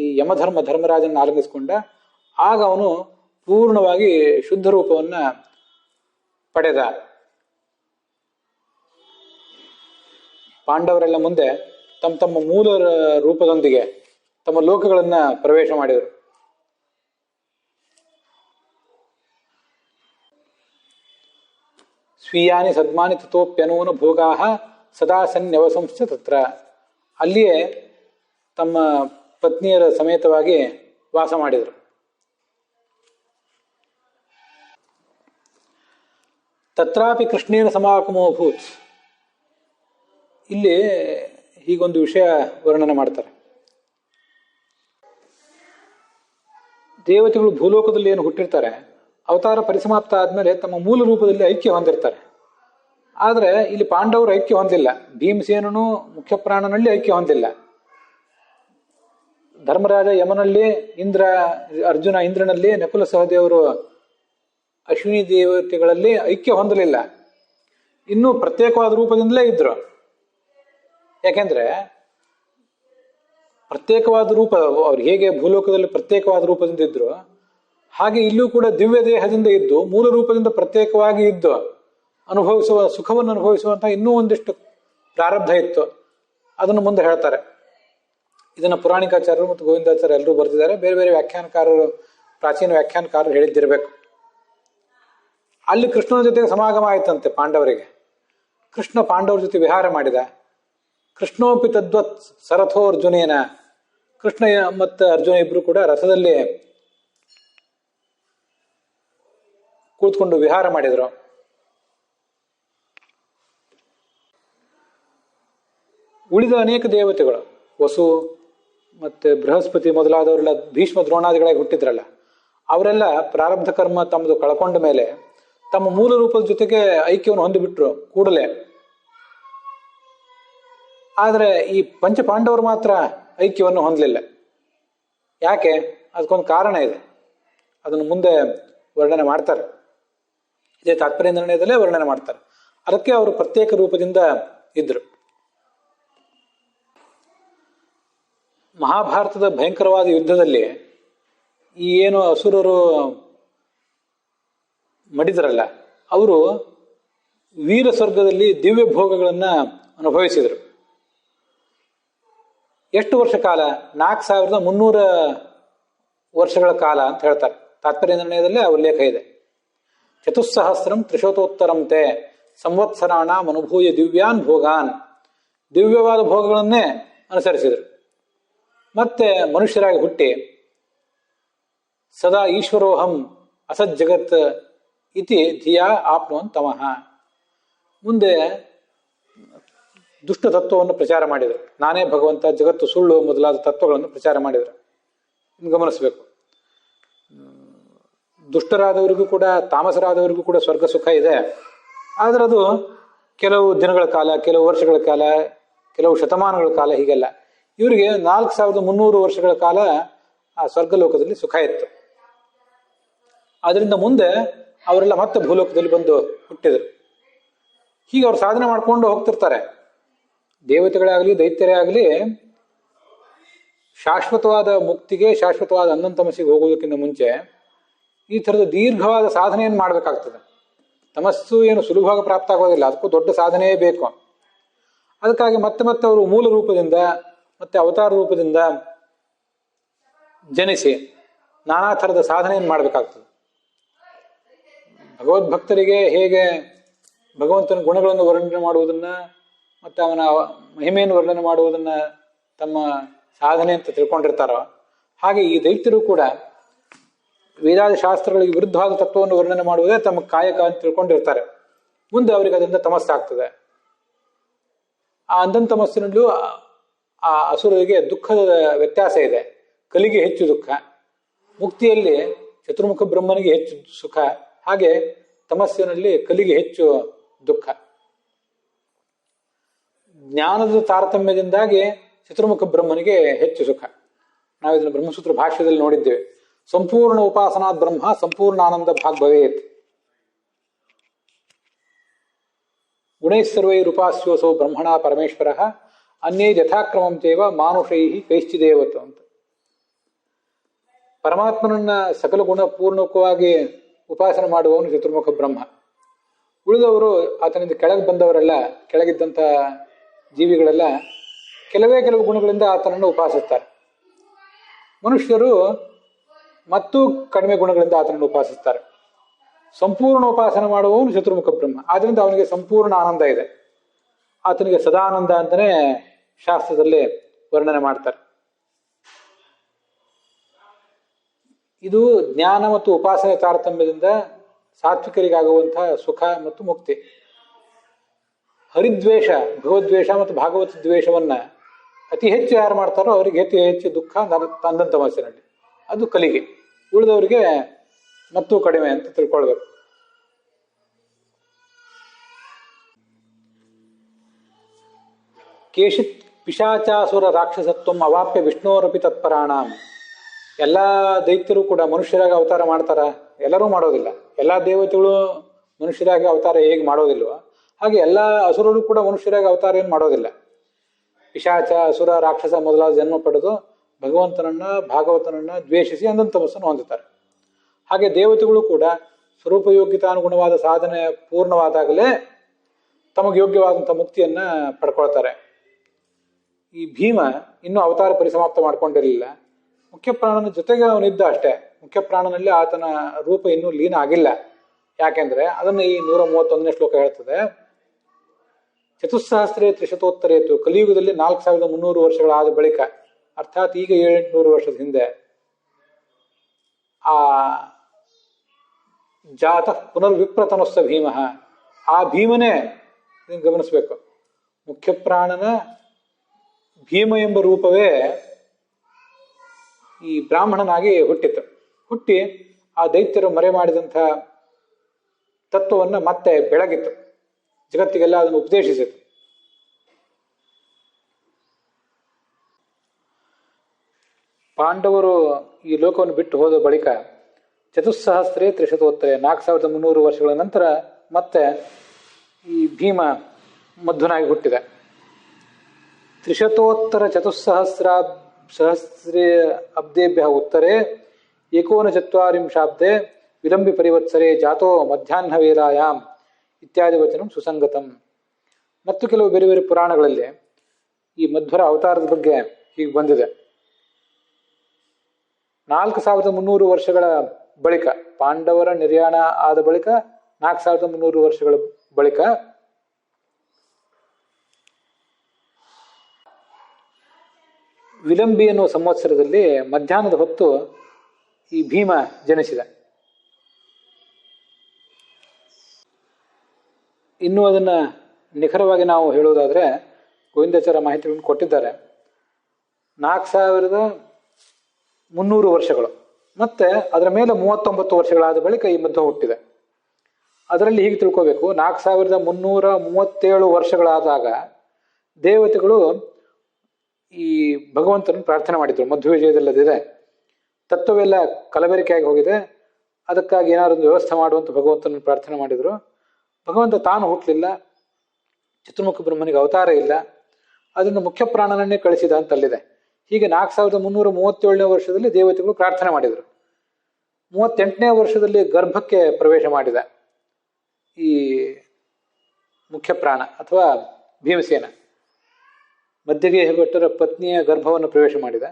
ಧರ್ಮರಾಜನನ್ನು ಆಲಂಗಿಸಿಕೊಂಡ. ಆಗ ಅವನು ಪೂರ್ಣವಾಗಿ ಶುದ್ಧ ರೂಪವನ್ನ ಪಡೆದ. ಪಾಂಡವರೆಲ್ಲ ಮುಂದೆ ತಮ್ಮ ತಮ್ಮ ಮೂಲ ರೂಪದೊಂದಿಗೆ ತಮ್ಮ ಲೋಕಗಳನ್ನ ಪ್ರವೇಶ ಮಾಡಿದರು. ಸ್ವೀಯಾನಿ ಸದ್ಮಾನಿ ತಥೋಪ್ಯನೂನ ಭೋಗಾಹ ಸದಾ ಸನ್ಯವಸಂಶ್ಚ ತತ್ರ. ಅಲ್ಲಿಯೇ ತಮ್ಮ ಪತ್ನಿಯರ ಸಮೇತವಾಗಿ ವಾಸ ಮಾಡಿದರು. ತತ್ರಾಪಿ ಕೃಷ್ಣೇನ ಸಮಾಗಮೋಭೂತ್. ಇಲ್ಲಿ ಹೀಗೊಂದು ವಿಷಯ ವರ್ಣನೆ ಮಾಡ್ತಾರೆ. ದೇವತೆಗಳು ಭೂಲೋಕದಲ್ಲಿ ಏನು ಹುಟ್ಟಿರ್ತಾರೆ, ಅವತಾರ ಪರಿಸಮಾಪ್ತ ಆದ್ಮೇಲೆ ತಮ್ಮ ಮೂಲ ರೂಪದಲ್ಲಿ ಐಕ್ಯ ಹೊಂದಿರ್ತಾರೆ. ಆದ್ರೆ ಇಲ್ಲಿ ಪಾಂಡವರು ಐಕ್ಯ ಹೊಂದಿಲ್ಲ. ಭೀಮಸೇನನು ಮುಖ್ಯ ಪ್ರಾಣನಲ್ಲಿ ಐಕ್ಯ ಹೊಂದಿಲ್ಲ. ಧರ್ಮರಾಜ ಯಮನಲ್ಲಿ, ಅರ್ಜುನ ಇಂದ್ರನಲ್ಲಿ, ನಕುಲ ಸಹದೇವರು ಅಶ್ವಿನಿ ದೇವತೆಗಳಲ್ಲಿ ಐಕ್ಯ ಹೊಂದಲಿಲ್ಲ. ಇನ್ನೂ ಪ್ರತ್ಯೇಕವಾದ ರೂಪದಿಂದಲೇ ಇದ್ರು. ಯಾಕೆಂದ್ರೆ ಪ್ರತ್ಯೇಕವಾದ ರೂಪ, ಅವ್ರು ಹೇಗೆ ಭೂಲೋಕದಲ್ಲಿ ಪ್ರತ್ಯೇಕವಾದ ರೂಪದಿಂದ ಇದ್ರು ಹಾಗೆ ಇಲ್ಲೂ ಕೂಡ ದಿವ್ಯ ದೇಹದಿಂದ ಇದ್ದು ಮೂಲ ರೂಪದಿಂದ ಪ್ರತ್ಯೇಕವಾಗಿ ಇದ್ದು ಸುಖವನ್ನು ಅನುಭವಿಸುವಂತ ಇನ್ನೂ ಒಂದಿಷ್ಟು ಪ್ರಾರಬ್ಧ ಇತ್ತು. ಅದನ್ನು ಮುಂದೆ ಹೇಳ್ತಾರೆ. ಇದನ್ನು ಪುರಾಣಿಕಾಚಾರ್ಯರು ಮತ್ತು ಗೋವಿಂದಾಚಾರ್ಯ ಎಲ್ಲರೂ ಬರೆದಿದ್ದಾರೆ. ಬೇರೆ ಬೇರೆ ವ್ಯಾಖ್ಯಾನಕಾರರು, ಪ್ರಾಚೀನ ವ್ಯಾಖ್ಯಾನಕಾರರು ಹೇಳಿದ್ದಿರಬೇಕು. ಅಲ್ಲಿ ಕೃಷ್ಣನ ಜೊತೆಗೆ ಸಮಾಗಮ ಆಯ್ತಂತೆ ಪಾಂಡವರಿಗೆ. ಕೃಷ್ಣ ಪಾಂಡವರ ಜೊತೆ ವಿಹಾರ ಮಾಡಿದ. ಕೃಷ್ಣೋಪಿ ತದ್ವತ್ ಸರಥೋ ಅರ್ಜುನೇನ, ಕೃಷ್ಣ ಮತ್ತು ಅರ್ಜುನ ಇಬ್ರು ಕೂಡ ರಥದಲ್ಲಿ ಕೂತ್ಕೊಂಡು ವಿಹಾರ ಮಾಡಿದ್ರು. ಉಳಿದ ಅನೇಕ ದೇವತೆಗಳು, ವಸು ಮತ್ತೆ ಬೃಹಸ್ಪತಿ ಮೊದಲಾದವರೆಲ್ಲ ಭೀಷ್ಮ ದ್ರೋಣಾದಿಗಳಾಗಿ ಹುಟ್ಟಿದ್ರಲ್ಲ, ಅವರೆಲ್ಲ ಪ್ರಾರಬ್ಧ ಕರ್ಮ ತಮ್ಮದು ಕಳ್ಕೊಂಡ ಮೇಲೆ ತಮ್ಮ ಮೂಲ ರೂಪದ ಜೊತೆಗೆ ಐಕ್ಯವನ್ನು ಹೊಂದಿಬಿಟ್ರು ಕೂಡಲೇ. ಆದರೆ ಈ ಪಂಚ ಪಾಂಡವರು ಮಾತ್ರ ಐಕ್ಯವನ್ನು ಹೊಂದಲಿಲ್ಲ. ಯಾಕೆ? ಅದಕ್ಕೊಂದು ಕಾರಣ ಇದೆ. ಅದನ್ನು ಮುಂದೆ ವರ್ಣನೆ ಮಾಡ್ತಾರೆ. ಇದೇ ತಾತ್ಪರ್ಯ ನಿರ್ಣಯದಲ್ಲೇ ವರ್ಣನೆ ಮಾಡ್ತಾರೆ. ಅದಕ್ಕೆ ಅವರು ಪ್ರತ್ಯೇಕ ರೂಪದಿಂದ ಇದ್ರು. ಮಹಾಭಾರತದ ಭಯಂಕರವಾದ ಯುದ್ಧದಲ್ಲಿ ಈ ಏನು ಅಸುರರು ಮಡಿದ್ರಲ್ಲ, ಅವರು ವೀರ ಸ್ವರ್ಗದಲ್ಲಿ ದಿವ್ಯ ಭೋಗಗಳನ್ನ ಅನುಭವಿಸಿದರು. ಎಷ್ಟು ವರ್ಷ ಕಾಲ? 4300 ವರ್ಷಗಳ ಕಾಲ ಅಂತ ಹೇಳ್ತಾರೆ. ತಾತ್ಪರ್ಯ ನಿರ್ಣಯದಲ್ಲೇ ಆ ಉಲ್ಲೇಖ ಇದೆ. 4,000 ತ್ರಿಶತೋತ್ತರಂತೆ ಸಂವತ್ಸರಾಣ ಅನುಭೂಯ ದಿವ್ಯಾನ್ ಭೋಗಾನ್, ದಿವ್ಯವಾದ ಭೋಗಗಳನ್ನೇ ಅನುಸರಿಸಿದರು. ಮತ್ತೆ ಮನುಷ್ಯರಾಗಿ ಹುಟ್ಟಿ ಸದಾ ಈಶ್ವರೋಹಂ ಅಸತ್ ಜಗತ್ ಇತಿ ಧಿಯಾ ಆಪ್ನುವನ್ ತಮಃ, ಮುಂದೆ ದುಷ್ಟ ತತ್ವವನ್ನು ಪ್ರಚಾರ ಮಾಡಿದರು. ನಾನೇ ಭಗವಂತ, ಜಗತ್ತು ಸುಳ್ಳು ಮೊದಲಾದ ತತ್ವಗಳನ್ನು ಪ್ರಚಾರ ಮಾಡಿದರು. ಗಮನಿಸಬೇಕು, ದುಷ್ಟರಾದವರಿಗೂ ಕೂಡ ತಾಮಸರಾದವರಿಗೂ ಕೂಡ ಸ್ವರ್ಗ ಸುಖ ಇದೆ. ಆದರೆ ಅದು ಕೆಲವು ದಿನಗಳ ಕಾಲ, ಕೆಲವು ವರ್ಷಗಳ ಕಾಲ, ಕೆಲವು ಶತಮಾನಗಳ ಕಾಲ, ಹೀಗೆಲ್ಲ. ಇವರಿಗೆ 4300 ವರ್ಷಗಳ ಕಾಲ ಆ ಸ್ವರ್ಗಲೋಕದಲ್ಲಿ ಸುಖ ಇತ್ತು. ಅದರಿಂದ ಮುಂದೆ ಅವರೆಲ್ಲ ಮತ್ತೆ ಭೂಲೋಕದಲ್ಲಿ ಬಂದು ಹುಟ್ಟಿದರು. ಹೀಗೆ ಅವ್ರು ಸಾಧನೆ ಮಾಡ್ಕೊಂಡು ಹೋಗ್ತಿರ್ತಾರೆ. ದೇವತೆಗಳಾಗಲಿ ದೈತ್ಯರೇ ಆಗಲಿ ಶಾಶ್ವತವಾದ ಮುಕ್ತಿಗೆ, ಶಾಶ್ವತವಾದ ಅನಂತಮಸ್ಸಿಗೆ ಹೋಗೋದಕ್ಕಿಂತ ಮುಂಚೆ ಈ ಥರದ ದೀರ್ಘವಾದ ಸಾಧನೆಯನ್ನು ಮಾಡಬೇಕಾಗ್ತದೆ. ತಮಸ್ಸು ಏನು ಸುಲಭವಾಗಿ ಪ್ರಾಪ್ತ ಆಗೋದಿಲ್ಲ, ಅದಕ್ಕೂ ದೊಡ್ಡ ಸಾಧನೆಯೇ ಬೇಕು. ಅದಕ್ಕಾಗಿ ಮತ್ತೆ ಮತ್ತೆ ಅವರು ಮೂಲ ರೂಪದಿಂದ ಮತ್ತೆ ಅವತಾರ ರೂಪದಿಂದ ಜನಿಸಿ ನಾನಾ ಥರದ ಸಾಧನೆಯನ್ನು ಮಾಡಬೇಕಾಗ್ತದೆ. ಭಗವದ್ಭಕ್ತರಿಗೆ ಹೇಗೆ ಭಗವಂತನ ಗುಣಗಳನ್ನು ವರ್ಣನೆ ಮಾಡುವುದನ್ನ ಮತ್ತು ಅವನ ಮಹಿಮೆಯನ್ನು ವರ್ಣನೆ ಮಾಡುವುದನ್ನ ತಮ್ಮ ಸಾಧನೆ ಅಂತ ತಿಳ್ಕೊಂಡಿರ್ತಾರೋ, ಹಾಗೆ ಈ ದೈತ್ಯರು ಕೂಡ ವೇದಾದಿ ಶಾಸ್ತ್ರಗಳಿಗೆ ವಿರುದ್ಧವಾದ ತತ್ವವನ್ನು ವರ್ಣನೆ ಮಾಡುವುದೇ ತಮ್ಮ ಕಾಯಕ ಅಂತ ತಿಳ್ಕೊಂಡಿರ್ತಾರೆ. ಮುಂದೆ ಅವರಿಗೆ ಅದರಿಂದ ತಮಸ್ಸಾಗ್ತದೆ. ಆ ಅಂಧಂತಮಸ್ಸಿನಲ್ಲೂ ಆ ಅಸುರರಿಗೆ ದುಃಖದ ವ್ಯತ್ಯಾಸ ಇದೆ. ಕಲಿಗೆ ಹೆಚ್ಚು ದುಃಖ, ಮುಕ್ತಿಯಲ್ಲಿ ಚತುರ್ಮುಖ ಬ್ರಹ್ಮನಿಗೆ ಹೆಚ್ಚು ಸುಖ, ಹಾಗೆ ತಮಸ್ಸಿನಲ್ಲಿ ಕಲಿಗೆ ಹೆಚ್ಚು ದುಃಖ. ಜ್ಞಾನದ ತಾರತಮ್ಯದಿಂದಾಗಿ ಚತುರ್ಮುಖ ಬ್ರಹ್ಮನಿಗೆ ಹೆಚ್ಚು ಸುಖ. ನಾವು ಇದನ್ನು ಬ್ರಹ್ಮಸೂತ್ರ ಭಾಷ್ಯದಲ್ಲಿ ನೋಡಿದ್ದೇವೆ. ಸಂಪೂರ್ಣ ಉಪಾಸನಾತ್ ಬ್ರಹ್ಮ ಸಂಪೂರ್ಣ ಆನಂದ ಭಾಗ್ ಭವೇತ್. ಗುಣೈಸ್ಸರ್ವೈರುಪಾಸ್ಯೋಸೋ ಬ್ರಹ್ಮಣ ಪರಮೇಶ್ವರ ಅನ್ಯೈ ಯಥಾಕ್ರಮಂ ತೇವ ಮಾನುಷೈ ಕೈಶ್ಚಿದೇವತ್ತು ಅಂತ. ಪರಮಾತ್ಮನನ್ನ ಸಕಲ ಗುಣ ಪೂರ್ಣಕವಾಗಿ ಉಪಾಸನೆ ಮಾಡುವವನು ಚತುರ್ಮುಖ ಬ್ರಹ್ಮ. ಉಳಿದವರು ಆತನಿಂದ ಕೆಳಗೆ ಬಂದವರೆಲ್ಲ, ಕೆಳಗಿದ್ದಂಥ ಜೀವಿಗಳೆಲ್ಲ ಕೆಲವು ಗುಣಗಳಿಂದ ಆತನನ್ನು ಉಪಾಸಿಸ್ತಾರೆ. ಮನುಷ್ಯರು ಮತ್ತು ಕಡಿಮೆ ಗುಣಗಳಿಂದ ಆತನನ್ನು ಉಪಾಸಿಸ್ತಾರೆ. ಸಂಪೂರ್ಣ ಉಪಾಸನೆ ಮಾಡುವವನು ಚತುರ್ಮುಖ ಬ್ರಹ್ಮ. ಆದ್ರಿಂದ ಅವನಿಗೆ ಸಂಪೂರ್ಣ ಆನಂದ ಇದೆ. ಆತನಿಗೆ ಸದಾನಂದ ಅಂತಲೇ ಶಾಸ್ತ್ರದಲ್ಲಿ ವರ್ಣನೆ ಮಾಡ್ತಾರೆ. ಇದು ಜ್ಞಾನ ಮತ್ತು ಉಪಾಸನೆ ತಾರತಮ್ಯದಿಂದ ಸಾತ್ವಿಕರಿಗಾಗುವಂತಹ ಸುಖ ಮತ್ತು ಮುಕ್ತಿ. ಹರಿದ್ವೇಷ, ಭಗವದ್ವೇಷ ಮತ್ತು ಭಾಗವತ ದ್ವೇಷವನ್ನ ಅತಿ ಹೆಚ್ಚು ಯಾರು ಮಾಡ್ತಾರೋ ಅವರಿಗೆ ಅತಿ ಹೆಚ್ಚು ದುಃಖ ಅಂಧಂತಮಸ್ಸಿನಲ್ಲಿ. ಅದು ಕಲಿಗೆ. ಉಳಿದವರಿಗೆ ಮತ್ತೂ ಕಡಿಮೆ ಅಂತ ತಿಳ್ಕೊಳ್ಬೇಕು. ಕೇಶಿತ್ ಪಿಶಾಚಾಸುರ ರಾಕ್ಷಸತ್ವಂ ಅವಾಪ್ಯ ವಿಷ್ಣುವರಪಿ ತತ್ಪರಾಣಾಂ. ಎಲ್ಲ ದೈತ್ಯರು ಕೂಡ ಮನುಷ್ಯರಾಗಿ ಅವತಾರ ಮಾಡ್ತಾರ? ಎಲ್ಲರೂ ಮಾಡೋದಿಲ್ಲ. ಎಲ್ಲ ದೇವತೆಗಳು ಮನುಷ್ಯರಾಗಿ ಅವತಾರ ಹೇಗೆ ಮಾಡೋದಿಲ್ವ ಹಾಗೆ ಎಲ್ಲ ಅಸುರರು ಕೂಡ ಮನುಷ್ಯರಾಗಿ ಅವತಾರ ಏನು ಮಾಡೋದಿಲ್ಲ. ಪಿಶಾಚ, ಅಸುರ, ರಾಕ್ಷಸ ಮೊದಲಾದ ಜನ್ಮ ಪಡೆದು ಭಗವಂತನನ್ನ ಭಾಗವತನನ್ನ ದ್ವೇಷಿಸಿ ಅಂಧನ್ ತಮಸ್ಸನ್ನು ಹೊಂದುತ್ತಾರೆ. ಹಾಗೆ ದೇವತೆಗಳು ಕೂಡ ಸ್ವರೂಪಯೋಗ್ಯತಾನುಗುಣವಾದ ಸಾಧನೆ ಪೂರ್ಣವಾದಾಗಲೇ ತಮಗೆ ಯೋಗ್ಯವಾದಂಥ ಮುಕ್ತಿಯನ್ನ ಪಡ್ಕೊಳ್ತಾರೆ. ಈ ಭೀಮ ಇನ್ನೂ ಅವತಾರ ಪರಿಸಮಾಪ್ತ ಮಾಡ್ಕೊಂಡಿರಲಿಲ್ಲ. ಮುಖ್ಯ ಪ್ರಾಣನ ಜೊತೆಗೆ ಅವನಿದ್ದ ಅಷ್ಟೇ. ಮುಖ್ಯ ಪ್ರಾಣನಲ್ಲಿ ಆತನ ರೂಪ ಇನ್ನೂ ಲೀನ ಆಗಿಲ್ಲ. ಯಾಕೆಂದ್ರೆ ಅದನ್ನು ಈ 131ನೇ ಶ್ಲೋಕ ಹೇಳ್ತದೆ. ಚತುಸ್ಸಹಸ್ರೇ ತ್ರಿಶತೋತ್ತರೇತು, ಕಲಿಯುಗದಲ್ಲಿ 4300 ವರ್ಷಗಳಾದ ಬಳಿಕ, ಅರ್ಥಾತ್ ಈಗ 700-800 ವರ್ಷದ ಹಿಂದೆ, ಆ ಜಾತ ಪುನರ್ವಿಪ್ರತನಸ್ಸ ಭೀಮ, ಆ ಭೀಮನೇ ಗಮನಿಸ್ಬೇಕು. ಮುಖ್ಯ ಪ್ರಾಣನ ಭೀಮ ಎಂಬ ರೂಪವೇ ಈ ಬ್ರಾಹ್ಮಣನಾಗಿ ಹುಟ್ಟಿತು. ಹುಟ್ಟಿ ಆ ದೈತ್ಯರು ಮರೆ ಮಾಡಿದಂಥ ತತ್ವವನ್ನು ಮತ್ತೆ ಬೆಳಗಿತ್ತು, ಜಗತ್ತಿಗೆಲ್ಲ ಅದನ್ನು ಉಪದೇಶಿಸಿತು. ಪಾಂಡವರು ಈ ಲೋಕವನ್ನು ಬಿಟ್ಟು ಹೋದ ಬಳಿಕ ಚತುಸ್ಸಹಸ್ರೇ ತ್ರಿಶತೋತ್ತರೆ, 4300 ವರ್ಷಗಳ ನಂತರ ಮತ್ತೆ ಈ ಭೀಮ ಮಧ್ವನಾಗಿ ಹುಟ್ಟಿದ. ತ್ರಿಶತೋತ್ತರ ಸಹಸ್ರೇ ಅಬ್ದೇಭ್ಯ ಉತ್ತರೇ 39 ವಿಲಂಬಿ ಪರಿವತ್ಸರೆ ಜಾತೋ ಮಧ್ಯಾಹ್ನ ವೇಲಾಯಾಮ್ ಇತ್ಯಾದಿ ವಚನ ಸುಸಂಗತಂ. ಮತ್ತು ಕೆಲವು ಬೇರೆ ಬೇರೆ ಪುರಾಣಗಳಲ್ಲಿ ಈ ಮಧ್ವರ ಅವತಾರದ ಬಗ್ಗೆ ಹೀಗೆ ಬಂದಿದೆ. 4300 ವರ್ಷಗಳ ಬಳಿಕ, ಪಾಂಡವರ ನಿರ್ಯಾಣ ಆದ ಬಳಿಕ 4300 ವರ್ಷಗಳ ಬಳಿಕ ವಿಲಂಬಿ ಎನ್ನುವ ಸಂವತ್ಸರದಲ್ಲಿ ಮಧ್ಯಾಹ್ನದ ಹೊತ್ತು ಈ ಭೀಮ ಜನಿಸಿದ. ಇನ್ನು ಅದನ್ನ ನಿಖರವಾಗಿ ನಾವು ಹೇಳುವುದಾದ್ರೆ ಗೋವಿಂದಾಚಾರ್ಯ ಮಾಹಿತಿಗಳನ್ನು ಕೊಟ್ಟಿದ್ದಾರೆ. 4300 ವರ್ಷಗಳು ಮತ್ತೆ ಅದರ ಮೇಲೆ 39 ವರ್ಷಗಳಾದ ಬಳಿಕ ಈ ಮಧ್ವ ಹುಟ್ಟಿದೆ. ಅದರಲ್ಲಿ ಹೀಗೆ ತಿಳ್ಕೋಬೇಕು, 4337 ವರ್ಷಗಳಾದಾಗ ದೇವತೆಗಳು ಈ ಭಗವಂತನನ್ನು ಪ್ರಾರ್ಥನೆ ಮಾಡಿದ್ರು. ಮಧ್ವ ವಿಜಯದಲ್ಲದಿದೆ, ತತ್ವವೆಲ್ಲ ಕಲಬೆರಕೆಯಾಗಿ ಹೋಗಿದೆ, ಅದಕ್ಕಾಗಿ ಏನಾದ್ರು ಒಂದು ವ್ಯವಸ್ಥೆ ಮಾಡುವಂತ ಭಗವಂತನನ್ನು ಪ್ರಾರ್ಥನೆ ಮಾಡಿದ್ರು. ಭಗವಂತ ತಾನು ಹುಟ್ಟಲಿಲ್ಲ, ಚತುರ್ಮುಖ ಬ್ರಹ್ಮನಿಗೆ ಅವತಾರ ಇಲ್ಲ, ಅದನ್ನು ಮುಖ್ಯ ಪ್ರಾಣನನ್ನೇ ಕಳಿಸಿದ ಅಂತ ಅಲ್ಲಿದೆ. ಹೀಗೆ 4337ನೇ ವರ್ಷದಲ್ಲಿ ದೇವತೆಗಳು ಪ್ರಾರ್ಥನೆ ಮಾಡಿದರು. 38ನೇ ವರ್ಷದಲ್ಲಿ ಗರ್ಭಕ್ಕೆ ಪ್ರವೇಶ ಮಾಡಿದ ಈ ಮುಖ್ಯ ಪ್ರಾಣ ಅಥವಾ ಭೀಮಸೇನ. ಮಧ್ಯಗೆ ಭಟ್ಟರ ಪತ್ನಿಯ ಗರ್ಭವನ್ನು ಪ್ರವೇಶ ಮಾಡಿದ.